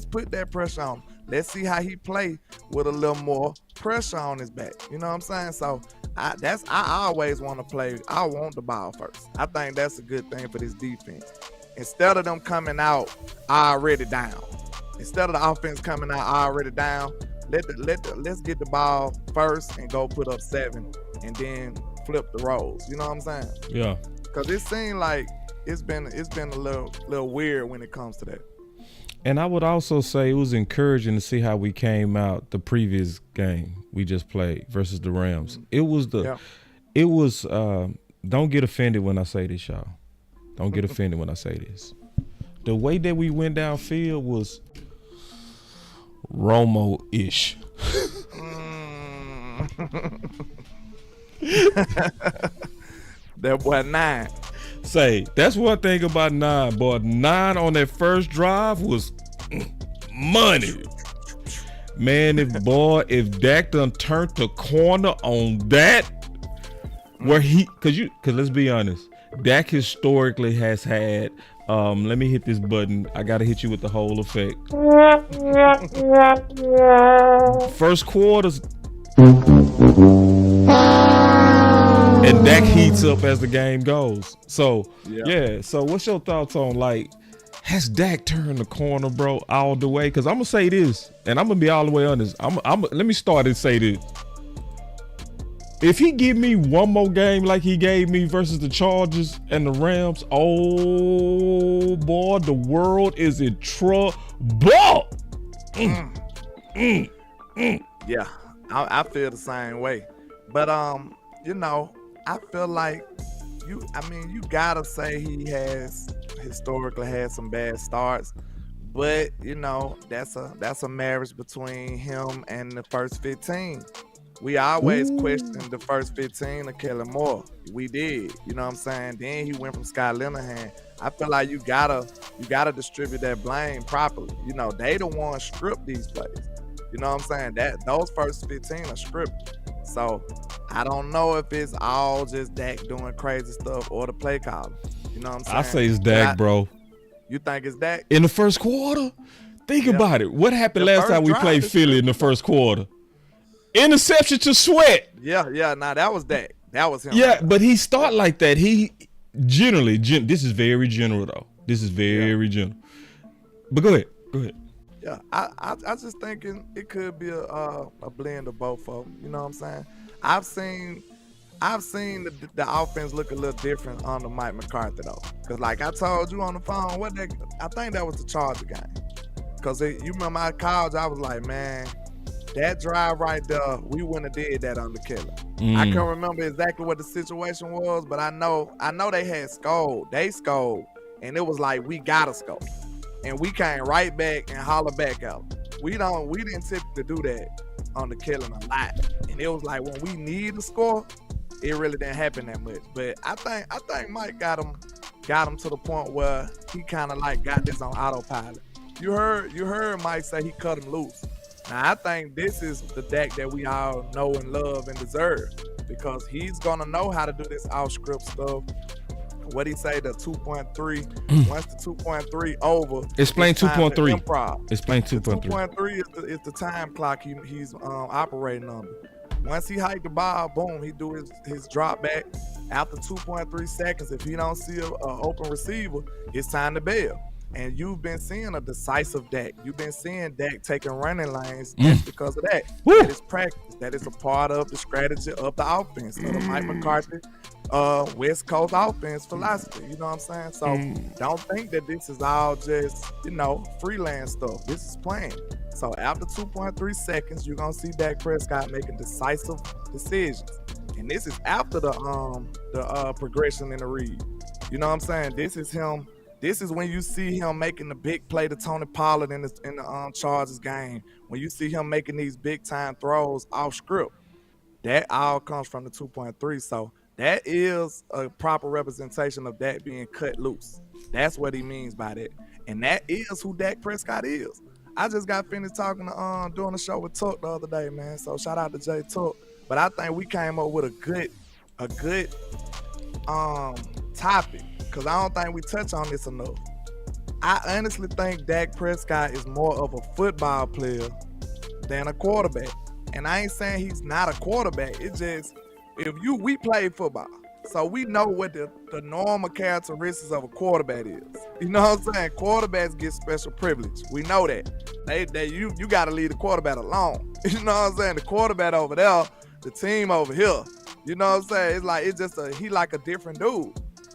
B: put that pressure on him. Let's see how he play with a little more pressure on his back. You know what I'm saying? So I always want to play. I want the ball first. I think that's a good thing for this defense. Instead of them coming out already down, instead of the offense coming out already down, let's get the ball first and go put up 7, and then flip the roles. You know what I'm saying?
A: Yeah.
B: Because it seemed like it's been a little weird when it comes to that.
A: And I would also say it was encouraging to see how we came out the previous game we just played versus the Rams. It was don't get offended when I say this, y'all. Don't get offended when I say this. The way that we went downfield was Romo-ish.
B: That boy 9.
A: Say, that's one thing about 9, boy. 9 on that first drive was money. Man, if Dak done turned the corner on that, where cause let's be honest, Dak historically has had, let me hit this button. I gotta hit you with the whole effect. First quarters, and Dak heats up as the game goes. So yeah. So what's your thoughts on, like, has Dak turned the corner, bro, all the way? Because I'm gonna say this, and I'm gonna be all the way honest. Let me start and say this. If he give me one more game like he gave me versus the Chargers and the Rams, oh boy, the world is in trouble.
B: Yeah, I feel the same way. But you know, I feel like you gotta say he has historically had some bad starts, but you know, that's a marriage between him and the first 15. We always questioned the first 15 of Kellen Moore. We did, you know what I'm saying? Then he went from Scott Linehan. I feel like you gotta distribute that blame properly. You know, they the ones script these plays. You know what I'm saying? That those first 15 are scripted. So I don't know if it's all just Dak doing crazy stuff or the play caller. You know what I'm saying?
A: I say it's Dak, bro.
B: You think it's Dak?
A: In the first quarter? Think about it. What happened last time we played Philly in the first quarter? Interception to Sweat.
B: Yeah. Nah, that was Dak. That was him.
A: Yeah, but he start like that. He generally, this is very general though. This is very general. But go ahead.
B: Yeah, I just thinking it could be a blend of both of them. You know what I'm saying? I've seen the offense look a little different under Mike McCarthy though. Cause like I told you on the phone, I think that was the Charger game. Cause you remember I called, I was like, man, that drive right there, we wouldn't have did that under Kellen. I can't remember exactly what the situation was, but I know they had scored. They scored, and it was like, we gotta score. And we came right back and holler back out. We didn't typically do that on the Kellen a lot. And it was like when we need to score, it really didn't happen that much. But I think Mike got him to the point where he kind of like got this on autopilot. You heard Mike say he cut him loose. Now I think this is the Dak that we all know and love and deserve, because he's gonna know how to do this off script stuff. What he say, the 2.3. Once the 2.3 over,
A: explain 2.3.
B: Improv.
A: Explain 2.3.
B: 2.3 is the time clock he's operating under. Once he hiked the ball, boom, he do his drop back. After 2.3 seconds, if he don't see an open receiver, it's time to bail. And you've been seeing a decisive Dak. You've been seeing Dak taking running lanes just because of that. That is practice. That is a part of the strategy of the offense. Of the Mike McCarthy West Coast offense philosophy. You know what I'm saying? So don't think that this is all just, freelance stuff. This is playing. So after 2.3 seconds, you're going to see Dak Prescott making decisive decisions. And this is after the progression in the read. You know what I'm saying? This is him. This is when you see him making the big play to Tony Pollard in the Chargers game. When you see him making these big time throws off script, that all comes from the 2.3. So that is a proper representation of that being cut loose. That's what he means by that, and that is who Dak Prescott is. I just got finished talking to doing a show with Tuck the other day, man. So shout out to Jay Tuck. But I think we came up with a good topic. Because I don't think we touch on this enough. I honestly think Dak Prescott is more of a football player than a quarterback. And I ain't saying he's not a quarterback. It's we play football, so we know what the normal characteristics of a quarterback is. You know what I'm saying? Quarterbacks get special privilege. We know that. You got to leave the quarterback alone. You know what I'm saying? The quarterback over there, the team over here. You know what I'm saying? It's like he like a different dude.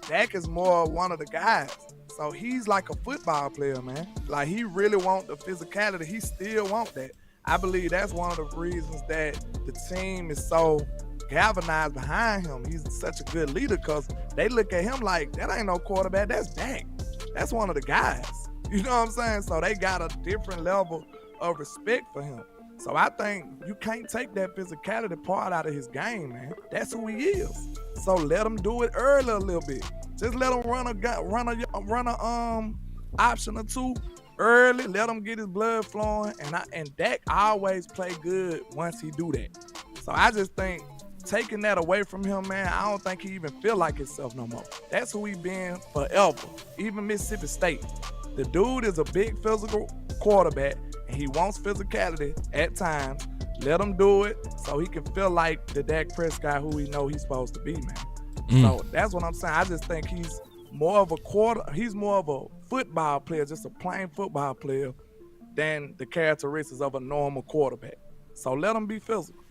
B: Dak is more one of the guys. So he's like a football player, man. Like he really want the physicality. He still want that. I believe that's one of the reasons that the team is so galvanized behind him. He's such a good leader because they look at him like, that ain't no quarterback, that's Dak. That's one of the guys. You know what I'm saying? So they got a different level of respect for him. So I think you can't take that physicality part out of his game, man. That's who he is. So let him do it early a little bit. Just let him run a option or two early. Let him get his blood flowing. And Dak always play good once he do that. So I just think taking that away from him, man, I don't think he even feel like himself no more. That's who he been forever. Even Mississippi State. The dude is a big physical quarterback, and he wants physicality at times. Let him do it so he can feel like the Dak Prescott who we know he's supposed to be, man. So that's what I'm saying. I just think he's more of a football player, just a plain football player, than the characteristics of a normal quarterback. So let him be physical.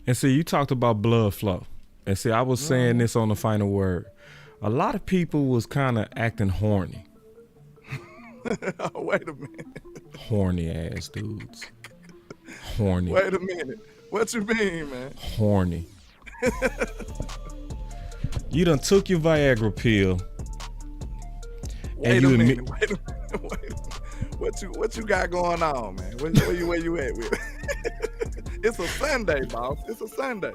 A: And see, you talked about blood flow. And see, I was saying this on the final word. A lot of people was kind of acting horny.
B: Wait a minute.
A: Horny ass dudes. Horny.
B: Wait a minute. What you mean, man?
A: Horny. You done took your Viagra pill.
B: Wait a minute. What you got going on, man? Where you at with it? It's a Sunday, boss. It's a Sunday.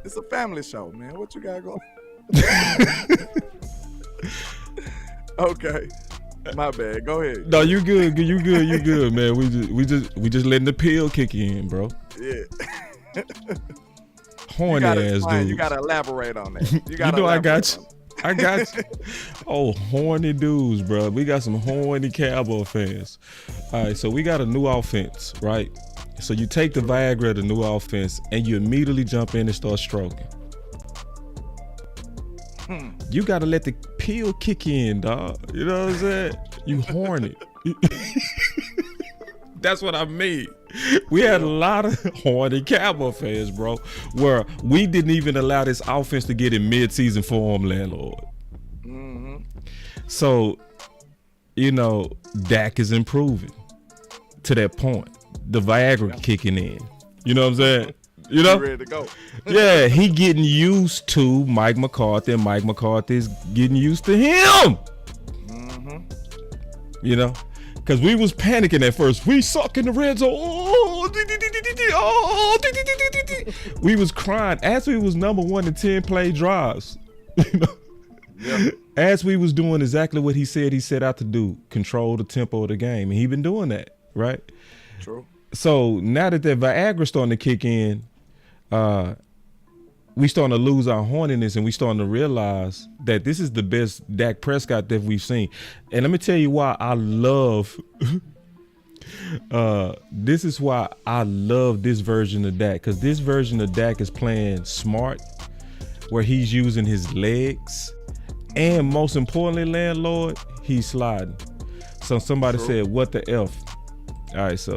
B: It's a family show, man. What you got going on? Okay. My bad. Go ahead.
A: No, you good, man. We just letting the pill kick in, bro.
B: Yeah.
A: Horny ass dude.
B: You gotta elaborate on that.
A: You know I got you. I got you. Oh, horny dudes, bro. We got some horny Cowboy fans. All right, so we got a new offense, right? So you take the Viagra, the new offense, and you immediately jump in and start stroking. You got to let the pill kick in, dog. You know what I'm saying? You horny. That's what I mean. We had a lot of horny Cowboy fans, bro, where we didn't even allow this offense to get in mid-season form, Landlord. So, you know, Dak is improving to that point. The Viagra kicking in. You know what I'm saying? You know?
B: Ready to go.
A: Yeah, he getting used to Mike McCarthy, and Mike McCarthy is getting used to him. You know? Because we was panicking at first. We suck in the red zone. We was crying as we was number 1 in 10 play drives. You know? Yeah. As we was doing exactly what he said he set out to do, control the tempo of the game. And he been doing that, right?
B: True.
A: So now that Viagra starting to kick in, we starting to lose our horniness, and we starting to realize that this is the best Dak Prescott that we've seen. And let me tell you why I love this is why I love this version of Dak, because this version of Dak is playing smart, where he's using his legs, and most importantly, Landlord, he's sliding. So somebody said, what the F? All right, so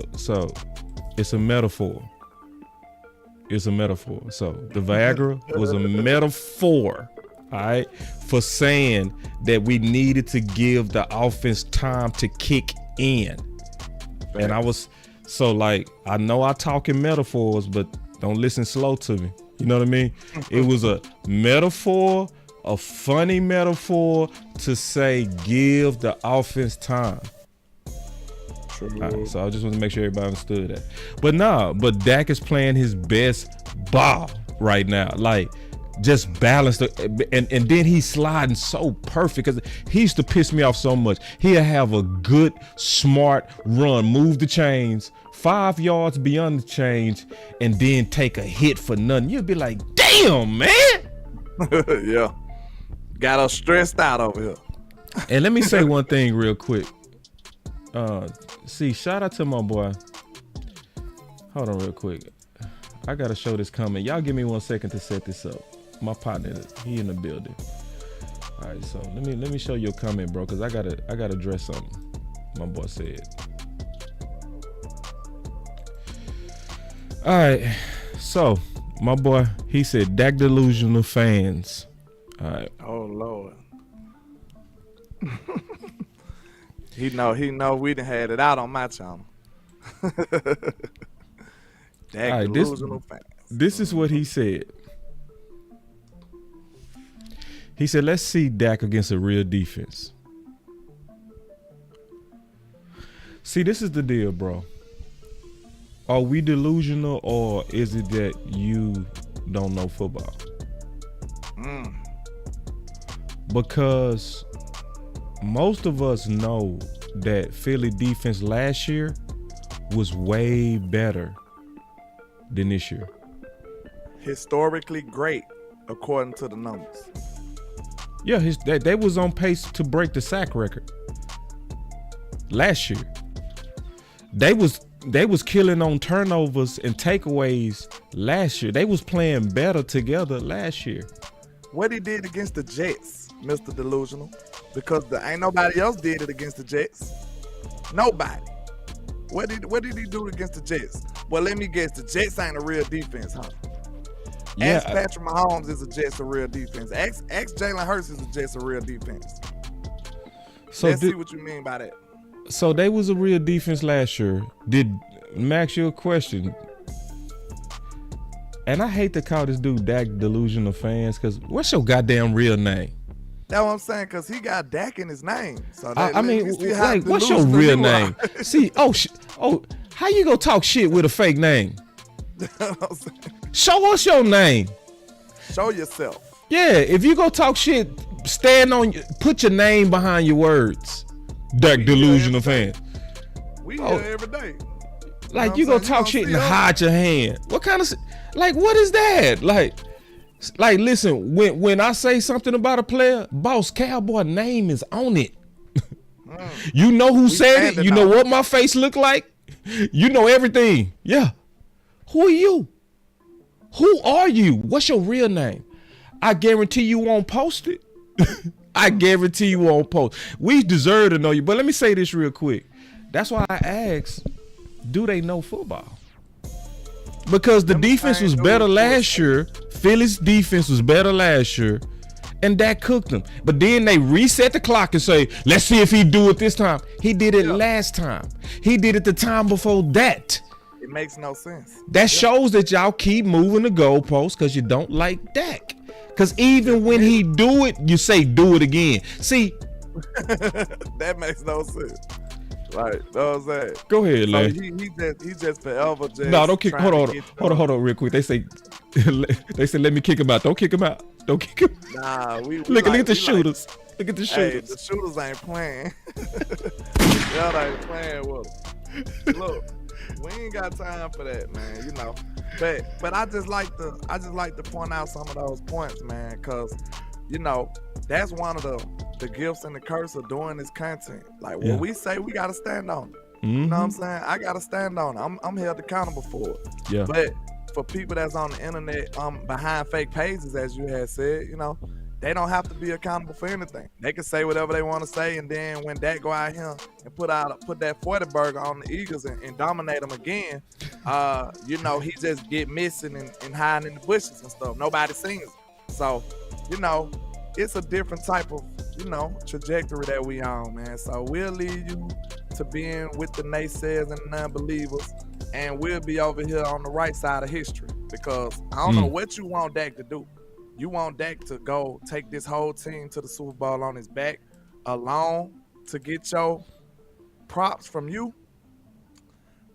A: it's a metaphor. It's a metaphor. So the Viagra was a metaphor, all right, for saying that we needed to give the offense time to kick in. And I was, so like, I know I talk in metaphors, but don't listen slow to me. You know what I mean? It was a metaphor, a funny metaphor to say, give the offense time. Right, so I just want to make sure everybody understood that. But Dak is playing his best ball right now. Like, just balanced. And then he's sliding so perfect, because he used to piss me off so much. He'll have a good, smart run, move the chains 5 yards beyond the chains, and then take a hit for nothing. You'll be like, damn, man.
B: Yeah. Got us stressed out over here.
A: And let me say one thing real quick. Shout out to my boy. Hold on real quick. I gotta show this comment. Y'all give me 1 second to set this up. My partner, he in the building. All right, so let me show you a comment, bro, because I gotta address something my boy said. All right, so my boy, he said Dak delusional fans. All right.
B: Oh Lord. he know we done had it out on my channel. Dak
A: All right,
B: delusional fans.
A: This is what he said. He said, let's see Dak against a real defense. See, this is the deal, bro. Are we delusional, or is it that you don't know football? Because most of us know that Philly defense last year was way better than this year.
B: Historically great, according to the numbers.
A: Yeah, they was on pace to break the sack record last year. They was killing on turnovers and takeaways last year. They was playing better together last year.
B: What he did against the Jets, Mr. Delusional, because ain't nobody else did it against the Jets. Nobody. What did he do against the Jets? Well, let me guess, the Jets ain't a real defense, huh?
A: Yeah,
B: Ask Patrick Mahomes is a Jets a real defense. Ask Jalen Hurts is a Jets a real defense.
A: So
B: Let's see what you mean by that.
A: So they was a real defense last year. Did Max you a question? And I hate to call this dude Dak delusional fans, because what's your goddamn real name?
B: That's what I'm saying, because he got Dak in his name. So
A: I mean, like, what's your real name? See, how you gonna talk shit with a fake name? Show us your name.
B: Show yourself.
A: Yeah, if you go talk shit, put your name behind your words. Dak delusional fan.
B: We here every day.
A: Like, you go talk shit and hide your hand. What kind of, like, what is that? Like listen, when I say something about a player, Boss Cowboy name is on it. You know who said it. You know what my face look like. You know everything. Yeah. Who are you? Who are you? What's your real name? I guarantee you won't post it. I guarantee you won't post. We deserve to know you. But let me say this real quick. That's why I asked, do they know football? Because the defense was better last year. Philly's defense was better last year. And Dak cooked them. But then they reset the clock and say, let's see if he do it this time. He did it last time. He did it the time before that.
B: It makes no sense.
A: That shows that y'all keep moving the goalposts because you don't like Dak. Because even when he do it, you say do it again. See,
B: that makes no sense. Right, know what I'm saying?
A: Go ahead, Larry.
B: He just forever just.
A: No, don't kick. Hold on, real quick. They say, let me kick him out. Don't kick him out. Don't kick him.
B: Nah,
A: look at the shooters. Look at the shooters.
B: Hey, the shooters ain't playing. Y'all ain't playing with them. Look, we ain't got time for that, man. You know, but I just like to point out some of those points, man, because you know that's one of the gifts and the curse of doing this content. Like what we say, we gotta stand on it. You know what I'm saying? I gotta stand on it. I'm held accountable for it.
A: Yeah.
B: But for people that's on the internet, behind fake pages, as you had said, you know, they don't have to be accountable for anything. They can say whatever they want to say, and then when Dak go out here and put that 40 burger on the Eagles and dominate them again, you know, he just get missing and hiding in the bushes and stuff. Nobody sings it. So, you know, it's a different type of, you know, trajectory that we on, man. So we'll leave you to being with the naysayers and the non-believers, and we'll be over here on the right side of history, because I don't know what you want Dak to do. You want Dak to go take this whole team to the Super Bowl on his back alone to get your props from you?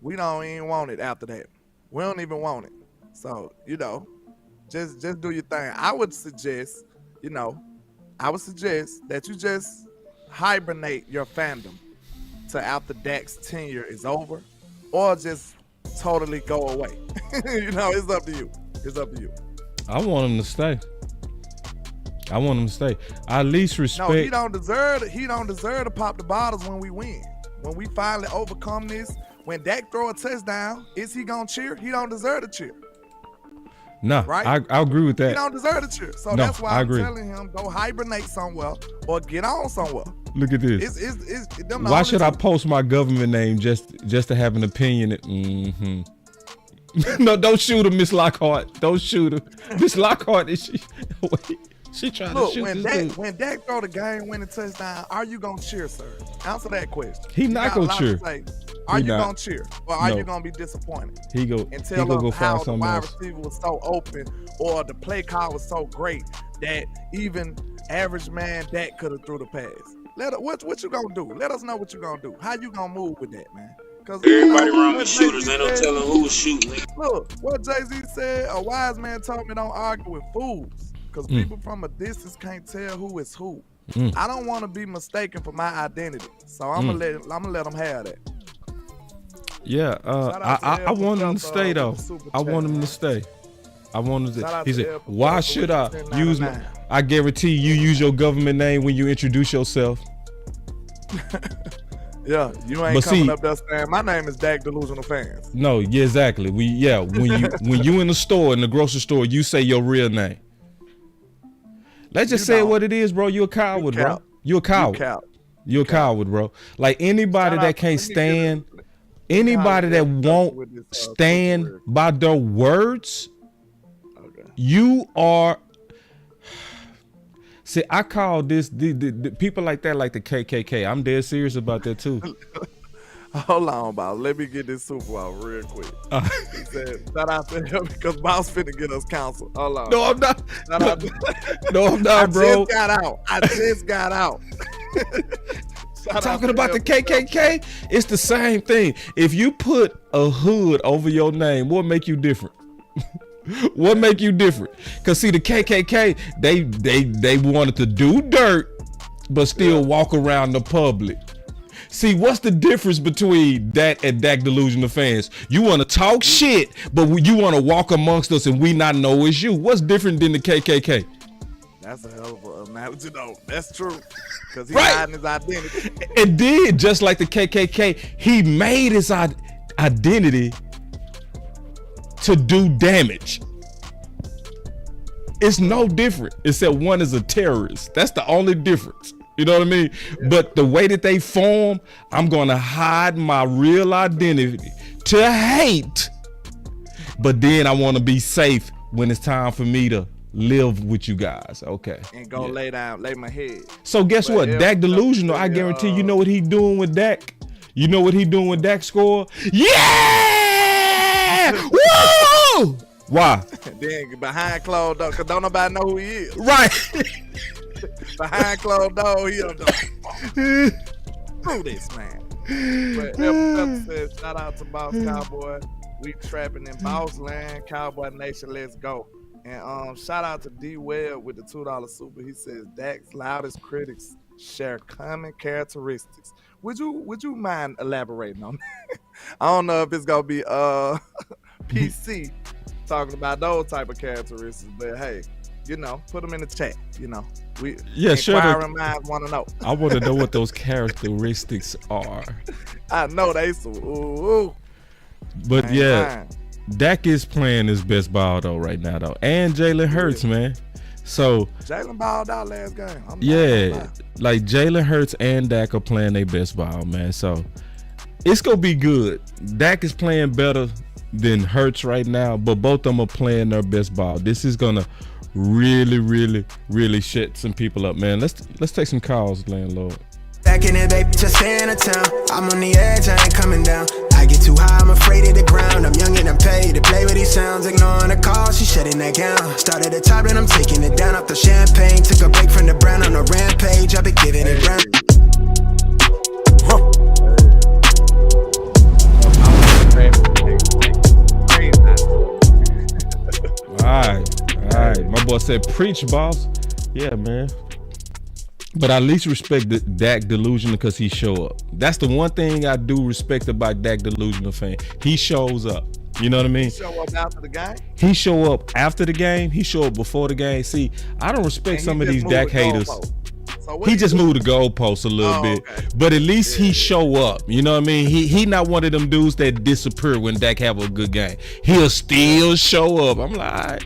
B: We don't even want it after that. We don't even want it. So, you know, just do your thing. I would suggest that you just hibernate your fandom to after Dak's tenure is over, or just totally go away. You know, it's up to you. It's up to you.
A: I want him to stay. I at least respect.
B: No, he don't deserve to pop the bottles when we win. When we finally overcome this, when Dak throw a touchdown, is he gonna cheer? He don't deserve to cheer.
A: Nah,
B: right?
A: I agree with that.
B: He don't deserve the cheer. So
A: No,
B: that's why
A: I
B: I'm
A: agree.
B: telling him go hibernate somewhere or get on somewhere.
A: Look at this.
B: It's them
A: Why should I post my government name just to have an opinion? No, don't shoot her, Miss Lockhart. Don't shoot her. Miss Lockhart, is she? Wait, she trying to shoot this dude.
B: When Dak throw the game-winning touchdown, are you gonna cheer, sir? Answer that question.
A: He not gonna cheer.
B: Are
A: He
B: you
A: not.
B: gonna cheer, or are
A: No.
B: you gonna be disappointed?
A: He go
B: And
A: he
B: tell
A: gonna
B: us
A: go
B: how
A: find
B: the
A: something
B: wide
A: else.
B: receiver was so open, or the play call was so great that even average man Dak could have threw the pass. What you gonna do? Let us know what you gonna do. How you gonna move with that, man? Because
C: Everybody around with shooters, ain't no telling who was shooting.
B: Look, what Jay-Z said, a wise man told me don't argue with fools. Because people from a distance can't tell who is who. I don't want to be mistaken for my identity. So I'm gonna let them have that.
A: Yeah, I want him to stay though. I want him to stay. I want him to. He said, "Why should I use my?" I guarantee you use your government name when you introduce yourself.
B: Yeah, you ain't
A: But
B: coming
A: see-
B: up there saying my name is Dak Delusional Fans.
A: No, yeah, exactly. When you in the store, in the grocery store, you say your real name. Let's just
B: You
A: say
B: don't.
A: what it is, bro. You a coward,
B: You
A: bro.
B: cap.
A: You a coward.
B: Cap.
A: You a coward, bro. Like anybody
B: Shout
A: that
B: out-
A: can't
B: let me
A: stand,
B: get
A: anybody
B: let
A: that
B: me get
A: won't
B: with this,
A: stand
B: super word.
A: by their words,
B: Okay.
A: you are. See, I call this the people like that like the KKK. I'm dead serious about that too.
B: Hold on, Boss. Let me get this super out real quick. He said, shout out to him because Boss finna get us counsel. Hold on.
A: No, I'm not.
B: Shout out to-
A: No, I'm
B: I
A: not, bro.
B: just got out. Shout out
A: Talking
B: to
A: about the
B: him.
A: KKK, it's the same thing. If you put a hood over your name, what make you different? What make you different? Cause see, the KKK, they wanted to do dirt, but still walk around the public. See, what's the difference between that and Dak Delusional Fans? You want to talk shit, but you want to walk amongst us and we not know it's you. What's different than the KKK?
B: That's a hell of an analogy, though. That's true. Because he's
A: Right.
B: hiding his identity.
A: And then, just like the KKK, he made his identity to do damage. It's no different, except one is a terrorist. That's the only difference. You know what I mean? Yeah. But the way that they form, I'm going to hide my real identity to hate. But then I want to be safe when it's time for me to live with you guys. Okay.
B: And go lay my head.
A: So guess
B: But
A: what? Dak Delusional, I guarantee you know what he doing with Dak? You know what he doing with Dak score? Yeah! Woo! Why?
B: Then behind closed doors, because don't nobody know who he is.
A: Right.
B: Behind closed doors, he don't know. Screw this, man. But F says, shout out to Boss Cowboy. We trapping in Boss Land, Cowboy Nation, let's go. And shout out to D Webb with the $2 super. He says Dak's loudest critics share common characteristics. Would you mind elaborating on that? I don't know if it's gonna be PC talking about those type of characteristics, but hey, you know, put them in the chat. You know, we inquiring minds want to know.
A: I want to know what those characteristics are.
B: I know they so ooh.
A: But
B: man,
A: yeah.
B: man.
A: Dak is playing his best ball though right now though, and Jalen Hurts, man. So
B: Jalen balled out last game.
A: Like Jalen Hurts and Dak are playing their best ball, man. So it's gonna be good. Dak is playing better than Hurts right now, but both of them are playing their best ball. This is gonna really shut some people up, man. Let's take some calls, Landlord.
E: Back in it, baby, just stay in the town. I'm on the edge, I ain't coming down. I get too high, I'm afraid of the ground. I'm young and I'm paid to play with these sounds. Ignoring the call, she shutting that down. Started at the top and I'm taking it down off the champagne. Took a break from the brown on a rampage. I've been giving it round.
A: All right. My boy said, preach, boss. Yeah, man. But I at least respect the Dak Delusional because he show up. That's the one thing I do respect about Dak Delusional fan. He shows up. You know what I mean?
B: He show up after the game?
A: He show up after the game. He show up before the game. See, I don't respect some of these Dak haters.
B: So
A: He just moved the goalposts a little bit, but at least he show up. You know what I mean? He not one of them dudes that disappear when Dak have a good game. He'll still show up. I'm like, all right.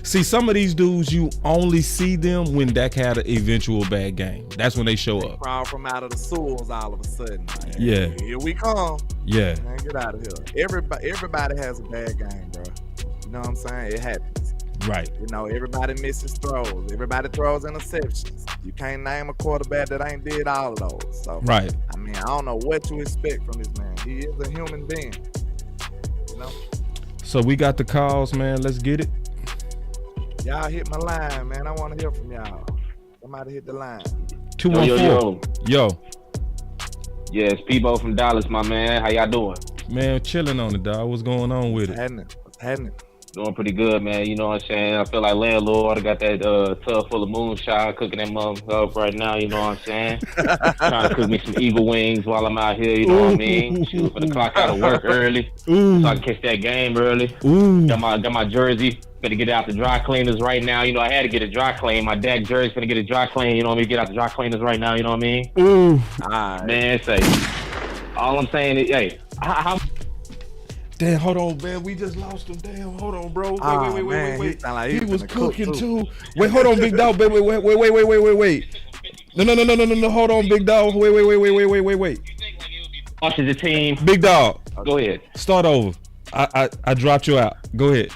A: See, some of these dudes, you only see them when Dak had an eventual bad game. That's when they show up.
B: Crawl from out of the sewers all of a sudden. Man.
A: Yeah.
B: Here we come.
A: Yeah.
B: Man, get out of here. Everybody has a bad game, bro. You know what I'm saying? It happens.
A: Right.
B: You know, everybody misses throws. Everybody throws interceptions. You can't name a quarterback that ain't did all of those. So,
A: right.
B: I mean, I don't know what to expect from this man. He is a human being. You know?
A: So we got the calls, man. Let's get it.
B: Y'all hit my line, man. I want to hear from y'all. Somebody hit the line.
A: 214. Yo.
G: Yeah, it's Peebo from Dallas, my man. How y'all doing?
A: Man, chilling on it, dog. What's going on with it?
B: What's happening?
G: Doing pretty good, man. You know what I'm saying? I feel like Landlord. I got that tub full of moonshine, cooking that motherfucker up right now. You know what I'm saying? Trying to cook me some eagle wings while I'm out here. You know what I mean? Shoot for the clock out of work early, so I can catch that game early. Got my jersey. Better get it out the dry cleaners right now. You know, I had to get a dry clean. My Dak jersey's gonna get a dry clean. You know what I mean? Get out the dry cleaners right now. You know what I mean? Man, say. All I'm saying is, hey, how
A: Damn, hold on, man. We just lost him. Damn, hold on, bro. Wait.
B: Like
A: he was cooking too. Wait, hold on, big dog. Wait. No. Hold on, big dog. Wait.
G: watches the team?
A: Big dog.
G: Go ahead.
A: Start over. I dropped you out. Go ahead.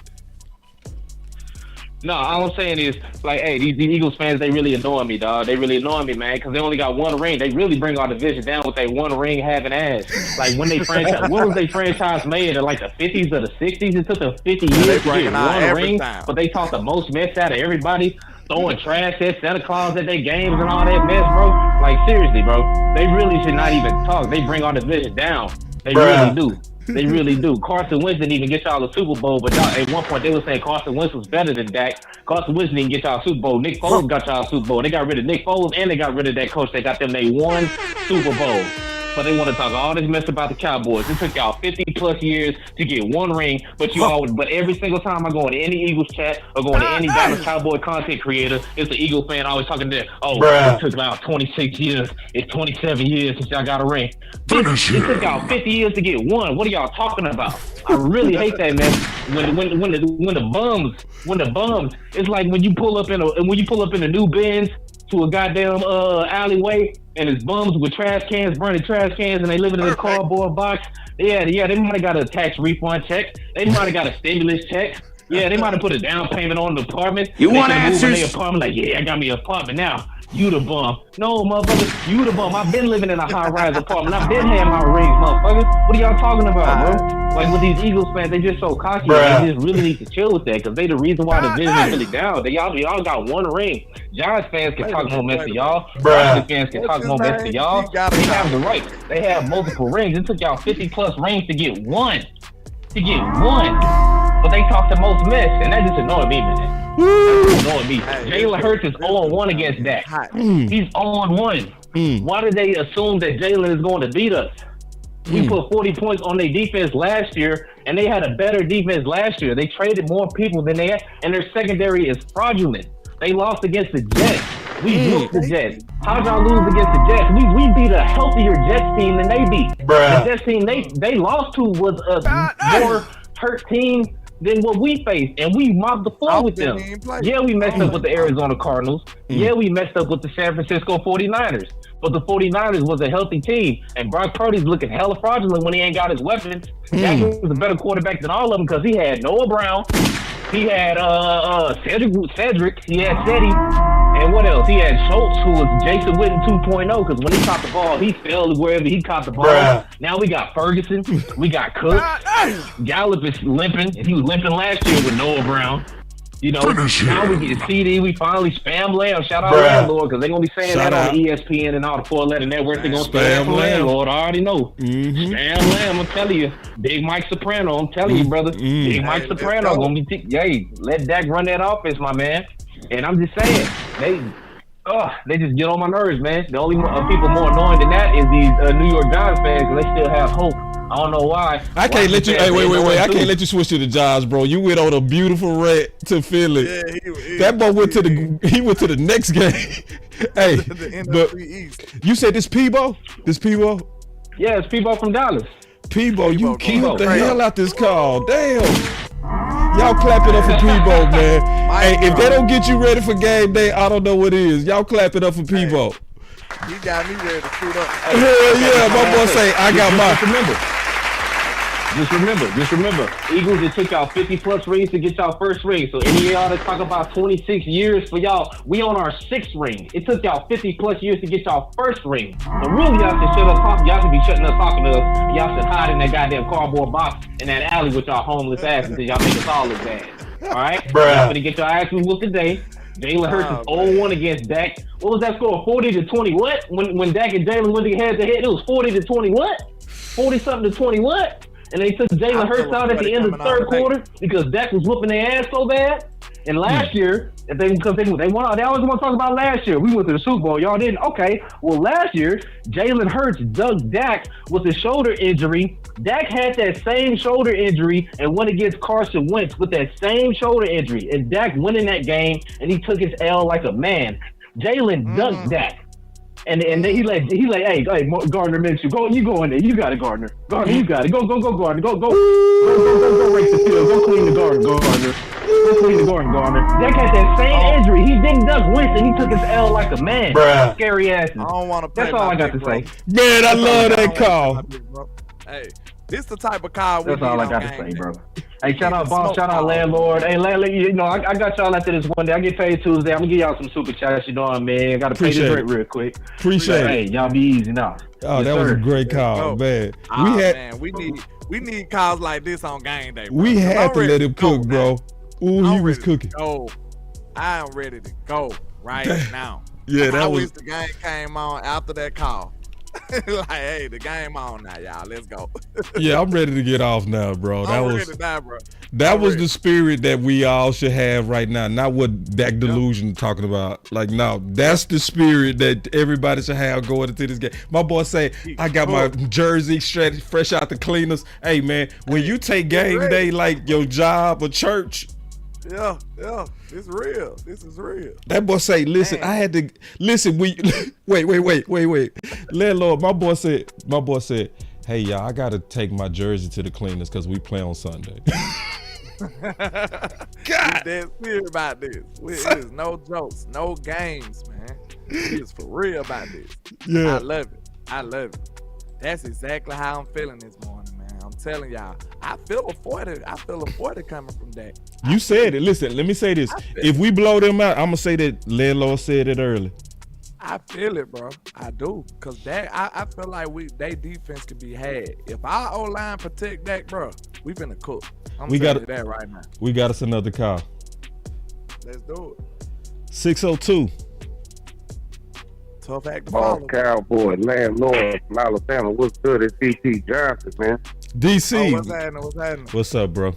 G: No, all I'm saying is, like, hey, these Eagles fans, they really annoy me, dog. They really annoy me, man, because they only got one ring. They really bring our division down with that one ring having ass. Like, when they franchise, when was they franchise made? In, like, the 50s or the 60s? It took them 50 years to get one ring, but they talk the most mess out of everybody, throwing trash at Santa Claus at their games and all that mess, bro. Like, seriously, bro. They really should not even talk. They bring our division down. They really do. They really do. Carson Wentz didn't even get y'all a Super Bowl, but y'all, at one point they were saying Carson Wentz was better than Dak. Carson Wentz didn't get y'all a Super Bowl. Nick Foles got y'all a Super Bowl. They got rid of Nick Foles and they got rid of that coach. They got them they won Super Bowl. But they want to talk all this mess about the Cowboys. It took y'all 50 plus years to get one ring, but you always, but every single time I go into any Eagles chat or go into any Dallas Cowboy content creator, it's an Eagle fan always talking to them. Oh, it took about 26 years. It's 27 years since y'all got a ring. It took y'all 50 years to get one. What are y'all talking about? I really hate that, man. When the bums, it's like when you pull up in a new Benz to a goddamn alleyway, and it's bums with trash cans, burning trash cans, and they living in a cardboard box. Yeah, they might have got a tax refund check. They might have got a stimulus check. Yeah, they might have put a down payment on the apartment.
D: You want answers?
G: Their apartment, like, yeah, I got me an apartment now. You the bum. No, motherfucker, you the bum. I've been living in a high-rise apartment. I've been having my rings, motherfucker. What are y'all talking about, bro? Like, with these Eagles fans, they just so cocky. They just really need to chill with that, because they the reason why the division is really down. Y'all got one ring. Giants fans can talk more mess to y'all. Washington fans can talk more mess to y'all. They have the right. They have multiple rings. It took y'all 50-plus rings to get one. But they talk the most mess, and that just annoyed me, man. Jalen Hurts is 0-1 against Dak. He's 0-1. Why did they assume that Jalen is going to beat us? We put 40 points on their defense last year, and they had a better defense last year. They traded more people than they had, and their secondary is fraudulent. They lost against the Jets. We whooped the Jets. How'd y'all lose against the Jets? We beat a healthier Jets team than they beat. The Jets team they lost to was a more hurt team than what we faced, and we mopped the floor with them. Yeah, we messed up with the Arizona Cardinals. Yeah, we messed up with the San Francisco 49ers. But the 49ers was a healthy team, and Brock Purdy's looking hella fraudulent when he ain't got his weapons. Dak was a better quarterback than all of them because he had Noah Brown, he had Cedric, he had Seti, and what else? He had Schultz, who was Jason Witten 2.0, because when he caught the ball, he fell wherever he caught the ball. Now we got Ferguson, we got Cook, Gallup is limping, and he was limping last year with Noah Brown. You know, now we get CD, we finally spam Lamb. Shout out Landlord, because they're going to be saying that on ESPN and all the 4-letter networks. They're going to spam Landlord. I already know. Spam Lamb, I'm telling you. Big Mike Soprano, I'm telling you, brother. Big Mike Soprano going to be, let Dak run that offense, my man. And I'm just saying, they just get on my nerves, man. The only people more annoying than that is these New York Giants fans, because they still have hope I don't know why.
A: I can't let you. Hey, wait. I can't let you switch to the Giants, bro. You went on a beautiful rant to Philly.
B: Yeah,
A: that boy went to the next game. Hey, but you said this Peebo?
G: Yeah, it's Peebo from Dallas.
A: Peebo, you killed the hell out this call. Damn. Y'all clap it up for Peebo, man. Hey, if they don't get you ready for game day, I don't know what is. Y'all clap it up for Peebo.
B: He got me ready to shoot up.
A: Hell yeah, my boy say, I got my.
G: Just remember, Eagles, it took y'all 50+ rings to get y'all first ring. So any of y'all that talk about 26 years for y'all, we on our 6th ring. It took y'all 50+ years to get y'all first ring. So really, y'all should shut up talking. Y'all should be shutting up talking to us. And y'all should hide in that goddamn cardboard box in that alley with y'all homeless asses until y'all make us all look bad. All right? Y'all gonna get your asses whooped today. Jalen Hurts is 0-1 against Dak. What was that score? 40-20 what? When Dak and Jalen went head to head, it was 40-20 what? 40-something to 20 what? And they took Jalen Hurts out at the end of the third quarter because Dak was whooping their ass so bad. And last year, because they always want to talk about last year. We went to the Super Bowl. Y'all didn't. Okay. Well, last year, Jalen Hurts dug Dak with a shoulder injury. Dak had that same shoulder injury and went against Carson Wentz with that same shoulder injury. And Dak went in that game, and he took his L like a man. Jalen dug Dak. And then he like, hey, Gardner Minshew, you go in there. You got it, Gardner. Gardner, you got it. Go, Gardner. Go race the field. Go clean the garden, Gardner. Go clean the garden, Gardner. Dak had that same injury. He didn't duck Wentz, and he took his L like a man.
A: Bruh.
G: Scary asses.
B: I don't want to play.
G: That's all I got to say.
A: Man, I love that call.
B: Hey, this the type of call we
G: That's all I got to say, bro. Hey, shout out Boss, shout out Landlord. Hey, Landlord, you know, I got y'all after this one day. I get paid Tuesday. I'm going to give y'all some super chats, you know what I mean? I got to pay this rent real quick.
A: Appreciate it.
G: Hey, y'all be easy now.
A: Oh,
G: yes,
A: that was a great call, man.
B: We need calls like this on game day, bro.
A: We had to let him cook, bro. Ooh, he was cooking.
B: I am ready to go right now.
A: Yeah,
B: I wish the game came on after that call. Like, hey, the game on now, y'all. Let's go.
A: Yeah, I'm ready to get off now, bro.
B: I'm ready to die, bro.
A: That was the spirit that we all should have right now. Not what Dak Delusion talking about. Like, no, that's the spirit that everybody should have going into this game. My boy say, I got my jersey fresh out the cleaners. Hey, man, when you take game day like your job or church.
B: Yeah, it's real. This is real.
A: That boy say, listen, man. I had to listen. Wait. Landlord, my boy said, hey y'all, I gotta take my jersey to the cleaners because we play on Sunday. God,
B: dead serious about this. It is no jokes, no games, man. It is for real about this.
A: Yeah,
B: I love it. That's exactly how I'm feeling this morning, man. I'm telling y'all, I feel a 40 coming from that.
A: You said it. Listen, let me say this. If we blow them out, I'm going to say that Landlord said it early.
B: I feel it, bro. I do. Because I feel like they defense can be had. If our O-line protect that, bro, we finna cook. I'm telling you that right now.
A: We got us another call.
B: Let's do it.
A: 602.
B: Tough act to follow.
H: Cowboy, Landlord from Alabama. What's good? It's D.C. Johnson, man.
A: DC.
B: What's happening?
A: What's up, bro?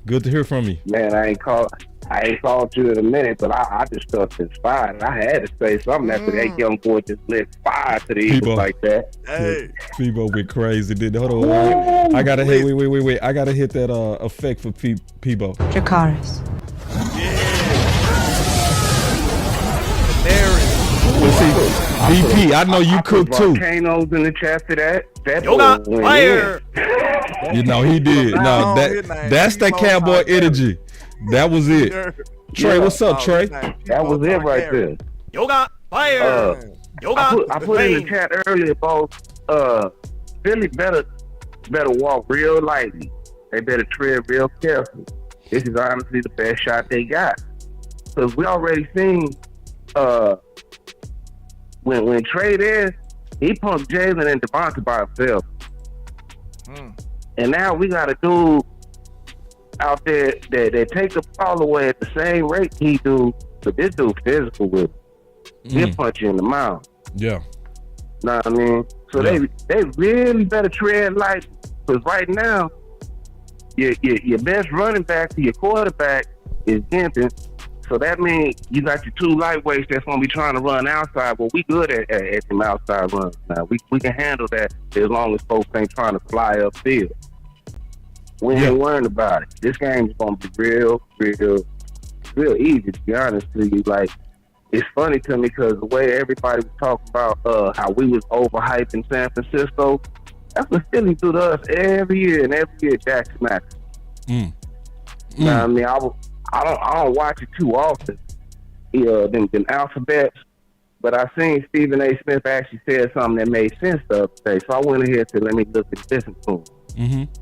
A: Good to hear from you.
H: Man, I ain't called you in a minute, but I just thought it's fine. I had to say something after that young boy just lit fire to the Eagles like that.
B: Hey.
A: Peebo went crazy, did hold on. I gotta hit wait. I gotta hit that effect for Peebo.
I: Dracarys.
B: There it is.
A: BP, I know you cook too.
H: Volcanoes in the chest of that.
C: You got fire.
A: You know he did. No, that's that Cowboy energy. That was it. Trey, what's up, Trey?
H: That was it right there.
C: You got fire.
H: I put in the chat earlier about Philly better walk real lightly. They better tread real careful. This is honestly the best shot they got. Because we already seen when Trey there, he punked Jalen and Devontae by himself. And now we got a dude out there that take the ball away at the same rate he do, but this dude physical with him. He'll punch you in the mouth.
A: Yeah.
H: Know what I mean? So they really better tread light, because right now, your best running back to your quarterback is Denton, So that means you got your two lightweights that's gonna be trying to run outside. Well, we good at them outside runs now. We can handle that as long as folks ain't trying to fly upfield. We ain't worrying about it. This game is gonna be real easy, to be honest with you. Like, it's funny to me because the way everybody was talking about how we was overhyped in San Francisco, that's what Philly do to us every year, and every year Dak smacks. Now, I mean, I don't watch it too often, them alphabets, but I seen Stephen A. Smith actually said something that made sense the other day. So I went ahead and said, let me look at this and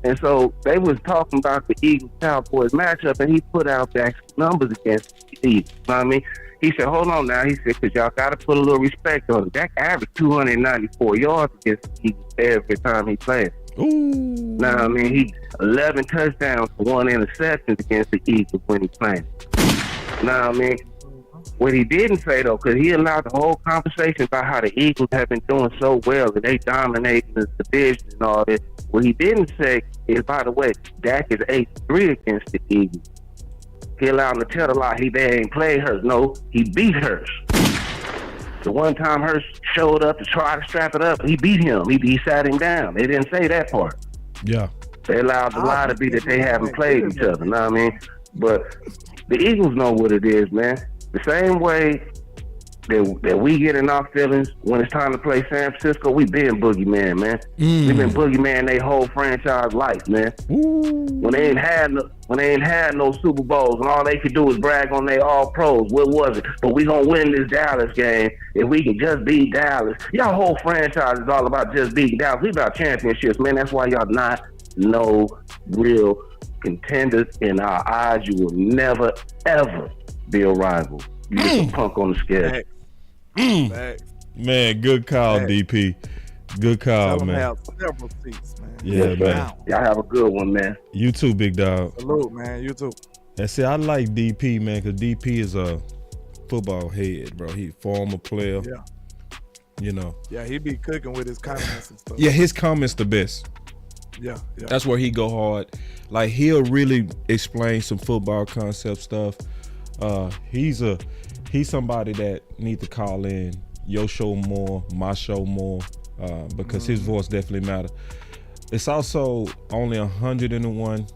H: And so they was talking about the Eagles-Cowboys matchup, and he put out Dak's numbers against the Eagles. You know what I mean? He said, hold on now. He said, because y'all got to put a little respect on it. Dak averaged 294 yards against the Eagles every time he played. Now, I mean, he 11 touchdowns for 1 interception against the Eagles when he played. Now, I mean, what he didn't say, though, because he allowed the whole conversation about how the Eagles have been doing so well and they dominating the division and all that. What he didn't say is, by the way, Dak is 8-3 against the Eagles. He allowed him to tell a lie. They ain't played Hurts. No, he beat Hurts. The one time Hurts showed up to try to strap it up, he beat him. He sat him down. They didn't say that part.
A: Yeah.
H: They allowed the lie to be that they haven't played each other. You know what I mean? But the Eagles know what it is, man. The same way that we get in our feelings when it's time to play San Francisco, we been boogeyman, man. We've been boogeyman their whole franchise life, man. When they ain't had no Super Bowls and all they could do was brag on their all pros. What was it? But we gonna win this Dallas game if we can just beat Dallas. Y'all whole franchise is all about just beating Dallas. We about championships, man. That's why y'all not no real contenders in our eyes. You will never ever be a rival. You just a punk on the scale.
A: Man, good call, DP. Good call, man.
B: Have several seats, man.
A: Yeah, man.
H: Y'all have a good one, man.
A: You too, big dog.
B: Salute, man. You too.
A: That's it. I like DP, man, because DP is a football head, bro. He former player.
B: Yeah.
A: You know.
B: Yeah, he be cooking with his comments and stuff.
A: Yeah, his comments the best.
B: Yeah.
A: That's where he go hard. Like, he'll really explain some football concept stuff. He's somebody that need to call in your show more, my show more, because his voice definitely matter. It's also only 101.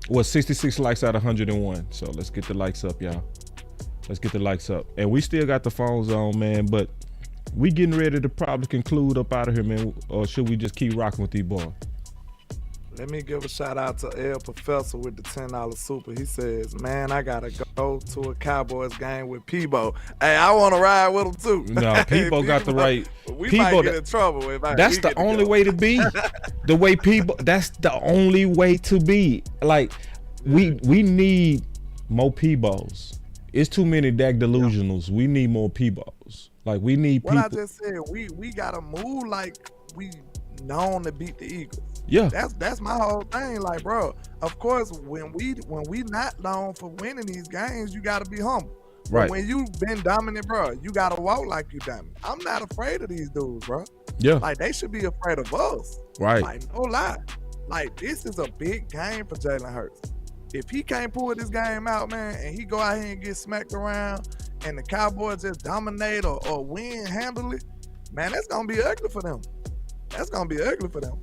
A: Well, 66 likes out of 101. So let's get the likes up, y'all. Let's get the likes up. And we still got the phones on, man, but we getting ready to probably conclude up out of here, man. Or should we just keep rocking with these boys?
B: Let me give a shout out to El Professor with the $10 super. He says, man, I gotta go to a Cowboys game with Peebo. Hey, I want to ride with him too.
A: No, Peebo got the right.
B: We might get in trouble.
A: That's the only way to be. The way Peebo, that's the only way to be. Like, we need more Peebos. It's too many Dak delusionals. We need more Peebos. Like, we need people.
B: What I just said, we gotta move like we known to beat the Eagles.
A: Yeah,
B: that's my whole thing. Like, bro, of course, when we not known for winning these games, you gotta be humble.
A: Right.
B: But when you've been dominant, bro, you gotta walk like you dominant. I'm not afraid of these dudes, bro.
A: Yeah.
B: Like, they should be afraid of us.
A: Right.
B: Like, no lie. Like, this is a big game for Jalen Hurts. If he can't pull this game out, man, and he go out here and get smacked around, and the Cowboys just dominate or win handily, man, that's gonna be ugly for them. That's gonna be ugly for them.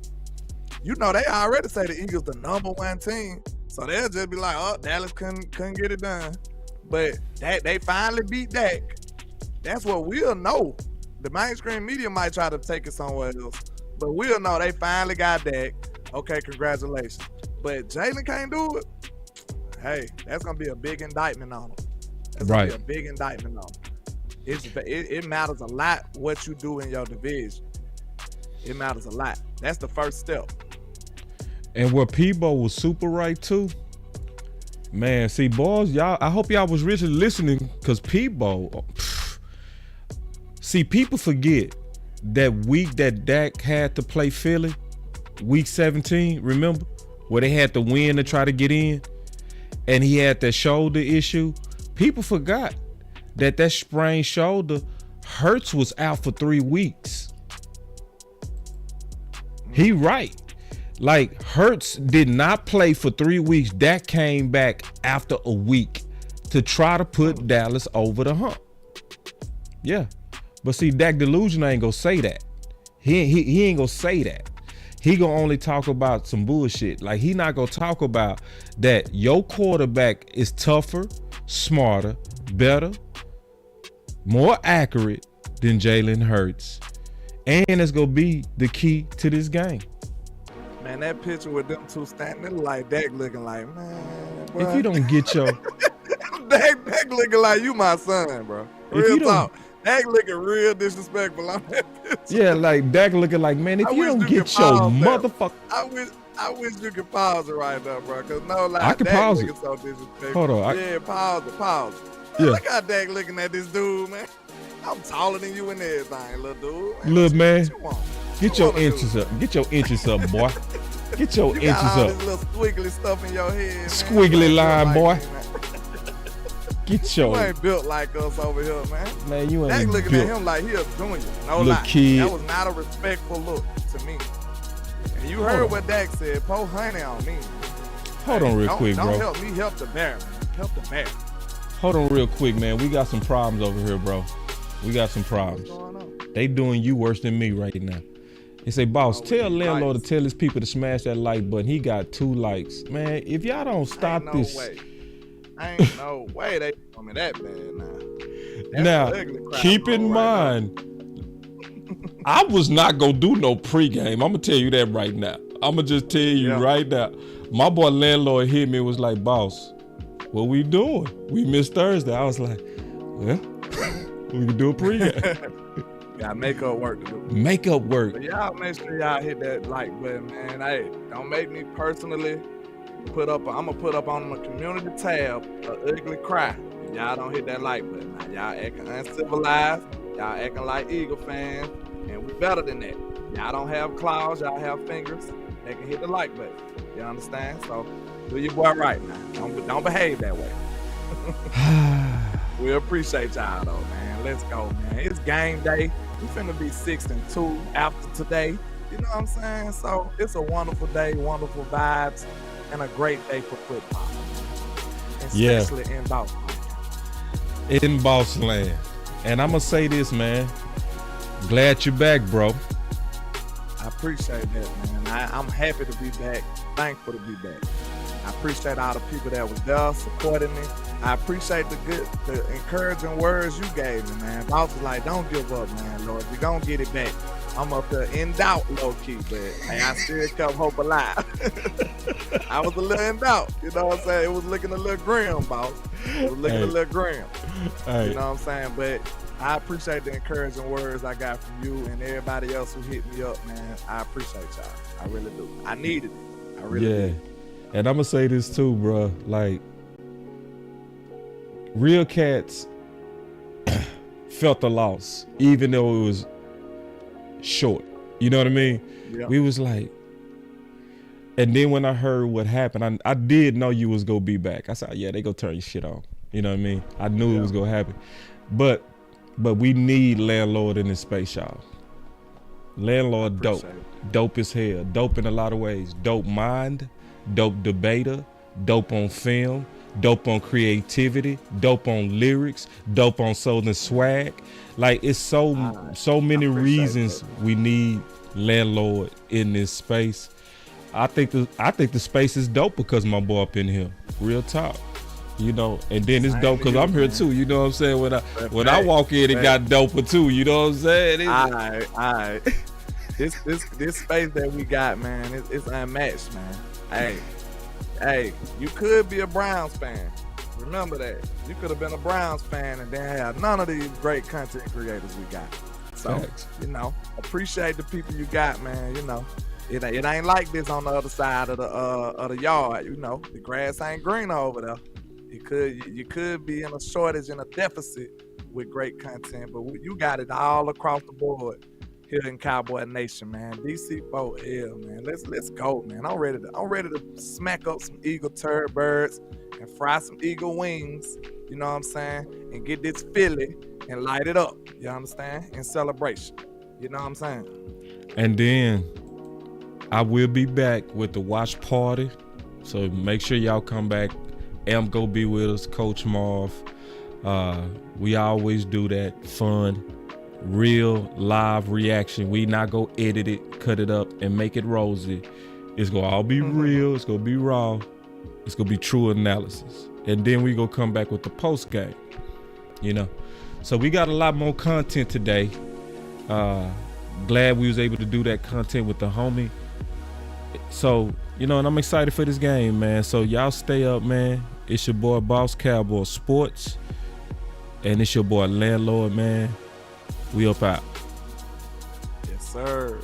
B: You know, they already say the Eagles the #1 team, so they'll just be like, oh, Dallas couldn't get it done. But they finally beat Dak. That's what we'll know. The mainstream media might try to take it somewhere else, but we'll know they finally got Dak. Okay, congratulations. But Jalen can't do it. Hey, that's gonna be a big indictment on him. That's gonna be a big indictment on him. It matters a lot what you do in your division. It matters a lot. That's the first step.
A: And where Peebo was super right too, man. See, boys, y'all. I hope y'all was really listening, because Peebo. See, people forget that week that Dak had to play Philly, week 17. Remember, where they had to win to try to get in, and he had that shoulder issue. People forgot that sprained shoulder, Hurts was out for 3 weeks. He right. Like, Hurts did not play for 3 weeks. Dak came back after a week to try to put Dallas over the hump. Yeah. But see, Dak Delusion ain't gonna say that. He ain't gonna say that. He gonna only talk about some bullshit. Like, he not gonna talk about that your quarterback is tougher, smarter, better, more accurate than Jalen Hurts. And it's gonna be the key to this game.
B: Man, that picture with them two standing like Dak looking like, man, bro.
A: If you don't get your
B: Dak looking like you my son, bro. Real talk. Dak looking real disrespectful on that picture.
A: Yeah, like Dak looking like, man, if you don't get your motherfucker.
B: I wish you could pause it right now, bro. Cause no, like
A: I can
B: Dak
A: pause it.
B: so disrespectful.
A: Hold on.
B: Yeah, pause it. Man,
A: Yeah.
B: look how Dak looking at this dude, man. I'm taller than you and everything, little dude. Man,
A: Look, man.
B: What you want?
A: Get your inches up. Get your inches up, boy. Get your
B: You
A: inches
B: got all
A: up.
B: this little squiggly stuff in your head, man.
A: Squiggly line, boy.
B: Me, man.
A: Get
B: You
A: your
B: ain't built like us over here, man.
A: you
B: Dak
A: ain't
B: looking
A: built.
B: at him like he a junior. No
A: Little
B: lie.
A: kid.
B: That was not a respectful look to me. And you heard what Dak said. Pour honey on me.
A: Hold on real quick,
B: don't
A: bro.
B: Help me help the bear, man. Help the bear.
A: Hold on real quick, man. We got some problems over here, bro. We got some problems.
B: What's going on?
A: They doing you worse than me right now. They say, boss, tell Landlord to tell his people to smash that like button. He got 2 likes. Man, if y'all don't stop
B: Ain't
A: this.
B: Ain't no way they doing me that bad now.
A: Now, keep in mind, I was not going to do no pregame. I'm going to tell you that right now. I'm going to just tell you right now. My boy Landlord hit me and was like, boss, what we doing? We missed Thursday. I was like, well, we can do a pregame.
B: Got makeup work to do.
A: Makeup work.
B: But y'all make sure y'all hit that like button, man. Hey, don't make me personally I'm gonna put up on my community tab an ugly cry. If y'all don't hit that like button. Now, y'all acting uncivilized. Y'all acting like Eagle fans, and we better than that. Y'all don't have claws. Y'all have fingers. They can hit the like button. You understand? So do your boy right now. Don't behave that way. We appreciate y'all though, man. Let's go, man. It's game day. We finna be 6-2 after today. You know what I'm saying? So it's a wonderful day, wonderful vibes, and a great day for football. Especially in Boss Land.
A: In Boss Land. And I'm gonna say this, man. Glad you're back, bro.
B: I appreciate that, man. I'm happy to be back. Thankful to be back. I appreciate all the people that was there supporting me. I appreciate the encouraging words you gave me, man. Boss was like, don't give up, man, Lord. We're going to get it back. I'm up there in doubt, low-key, but hey, I still kept hope alive. I was a little in doubt. You know what I'm saying? It was looking a little grim, boss. It was looking a little grim. You know what I'm saying? But I appreciate the encouraging words I got from you and everybody else who hit me up, man. I appreciate y'all. I really do. I needed it. I really did.
A: And I'm going to say this too, bro. Like, real cats felt the loss, even though it was short. You know what I mean? Yeah. We was like, and then when I heard what happened, I did know you was going to be back. I said, yeah, they going to turn your shit off. You know what I mean? I knew it was going to happen. But we need Landlord in this space, y'all. Landlord dope. Dope as hell. Dope in a lot of ways. Dope mind. Dope debater. Dope on film. Dope on creativity. Dope on lyrics. Dope on Southern swag. Like, it's so many reasons we need Landlord in this space. I think the space is dope because my boy up in here. Real talk. You know, and then it's dope because I'm here too. You know what I'm saying? When I walk in, it got doper too. You know what I'm saying?
B: All right. This space that we got, man, it's unmatched, man. Hey, you could be a Browns fan. Remember that. You could have been a Browns fan and then have none of these great content creators we got. So, you know, appreciate the people you got, man. You know, it ain't like this on the other side of the yard. You know, the grass ain't green over there. You could be in a shortage and a deficit with great content, but you got it all across the board here in Cowboy Nation, man. DC4L, man. Let's go, man. I'm ready to smack up some Eagle turd birds and fry some Eagle wings. You know what I'm saying? And get this Philly and light it up. You understand? In celebration. You know what I'm saying?
A: And then I will be back with the watch party. So make sure y'all come back Amp go be with us, Coach Marv. We always do that fun, real live reaction. We not go edit it, cut it up, and make it rosy. It's gonna all be real. It's gonna be raw. It's gonna be true analysis. And then we go come back with the post game. You know, so we got a lot more content today. Glad we was able to do that content with the homie. So, you know, and I'm excited for this game, man. So y'all stay up, man. It's your boy BossCowboySports, and it's your boy Landlord, man. We up out.
B: Yes, sir.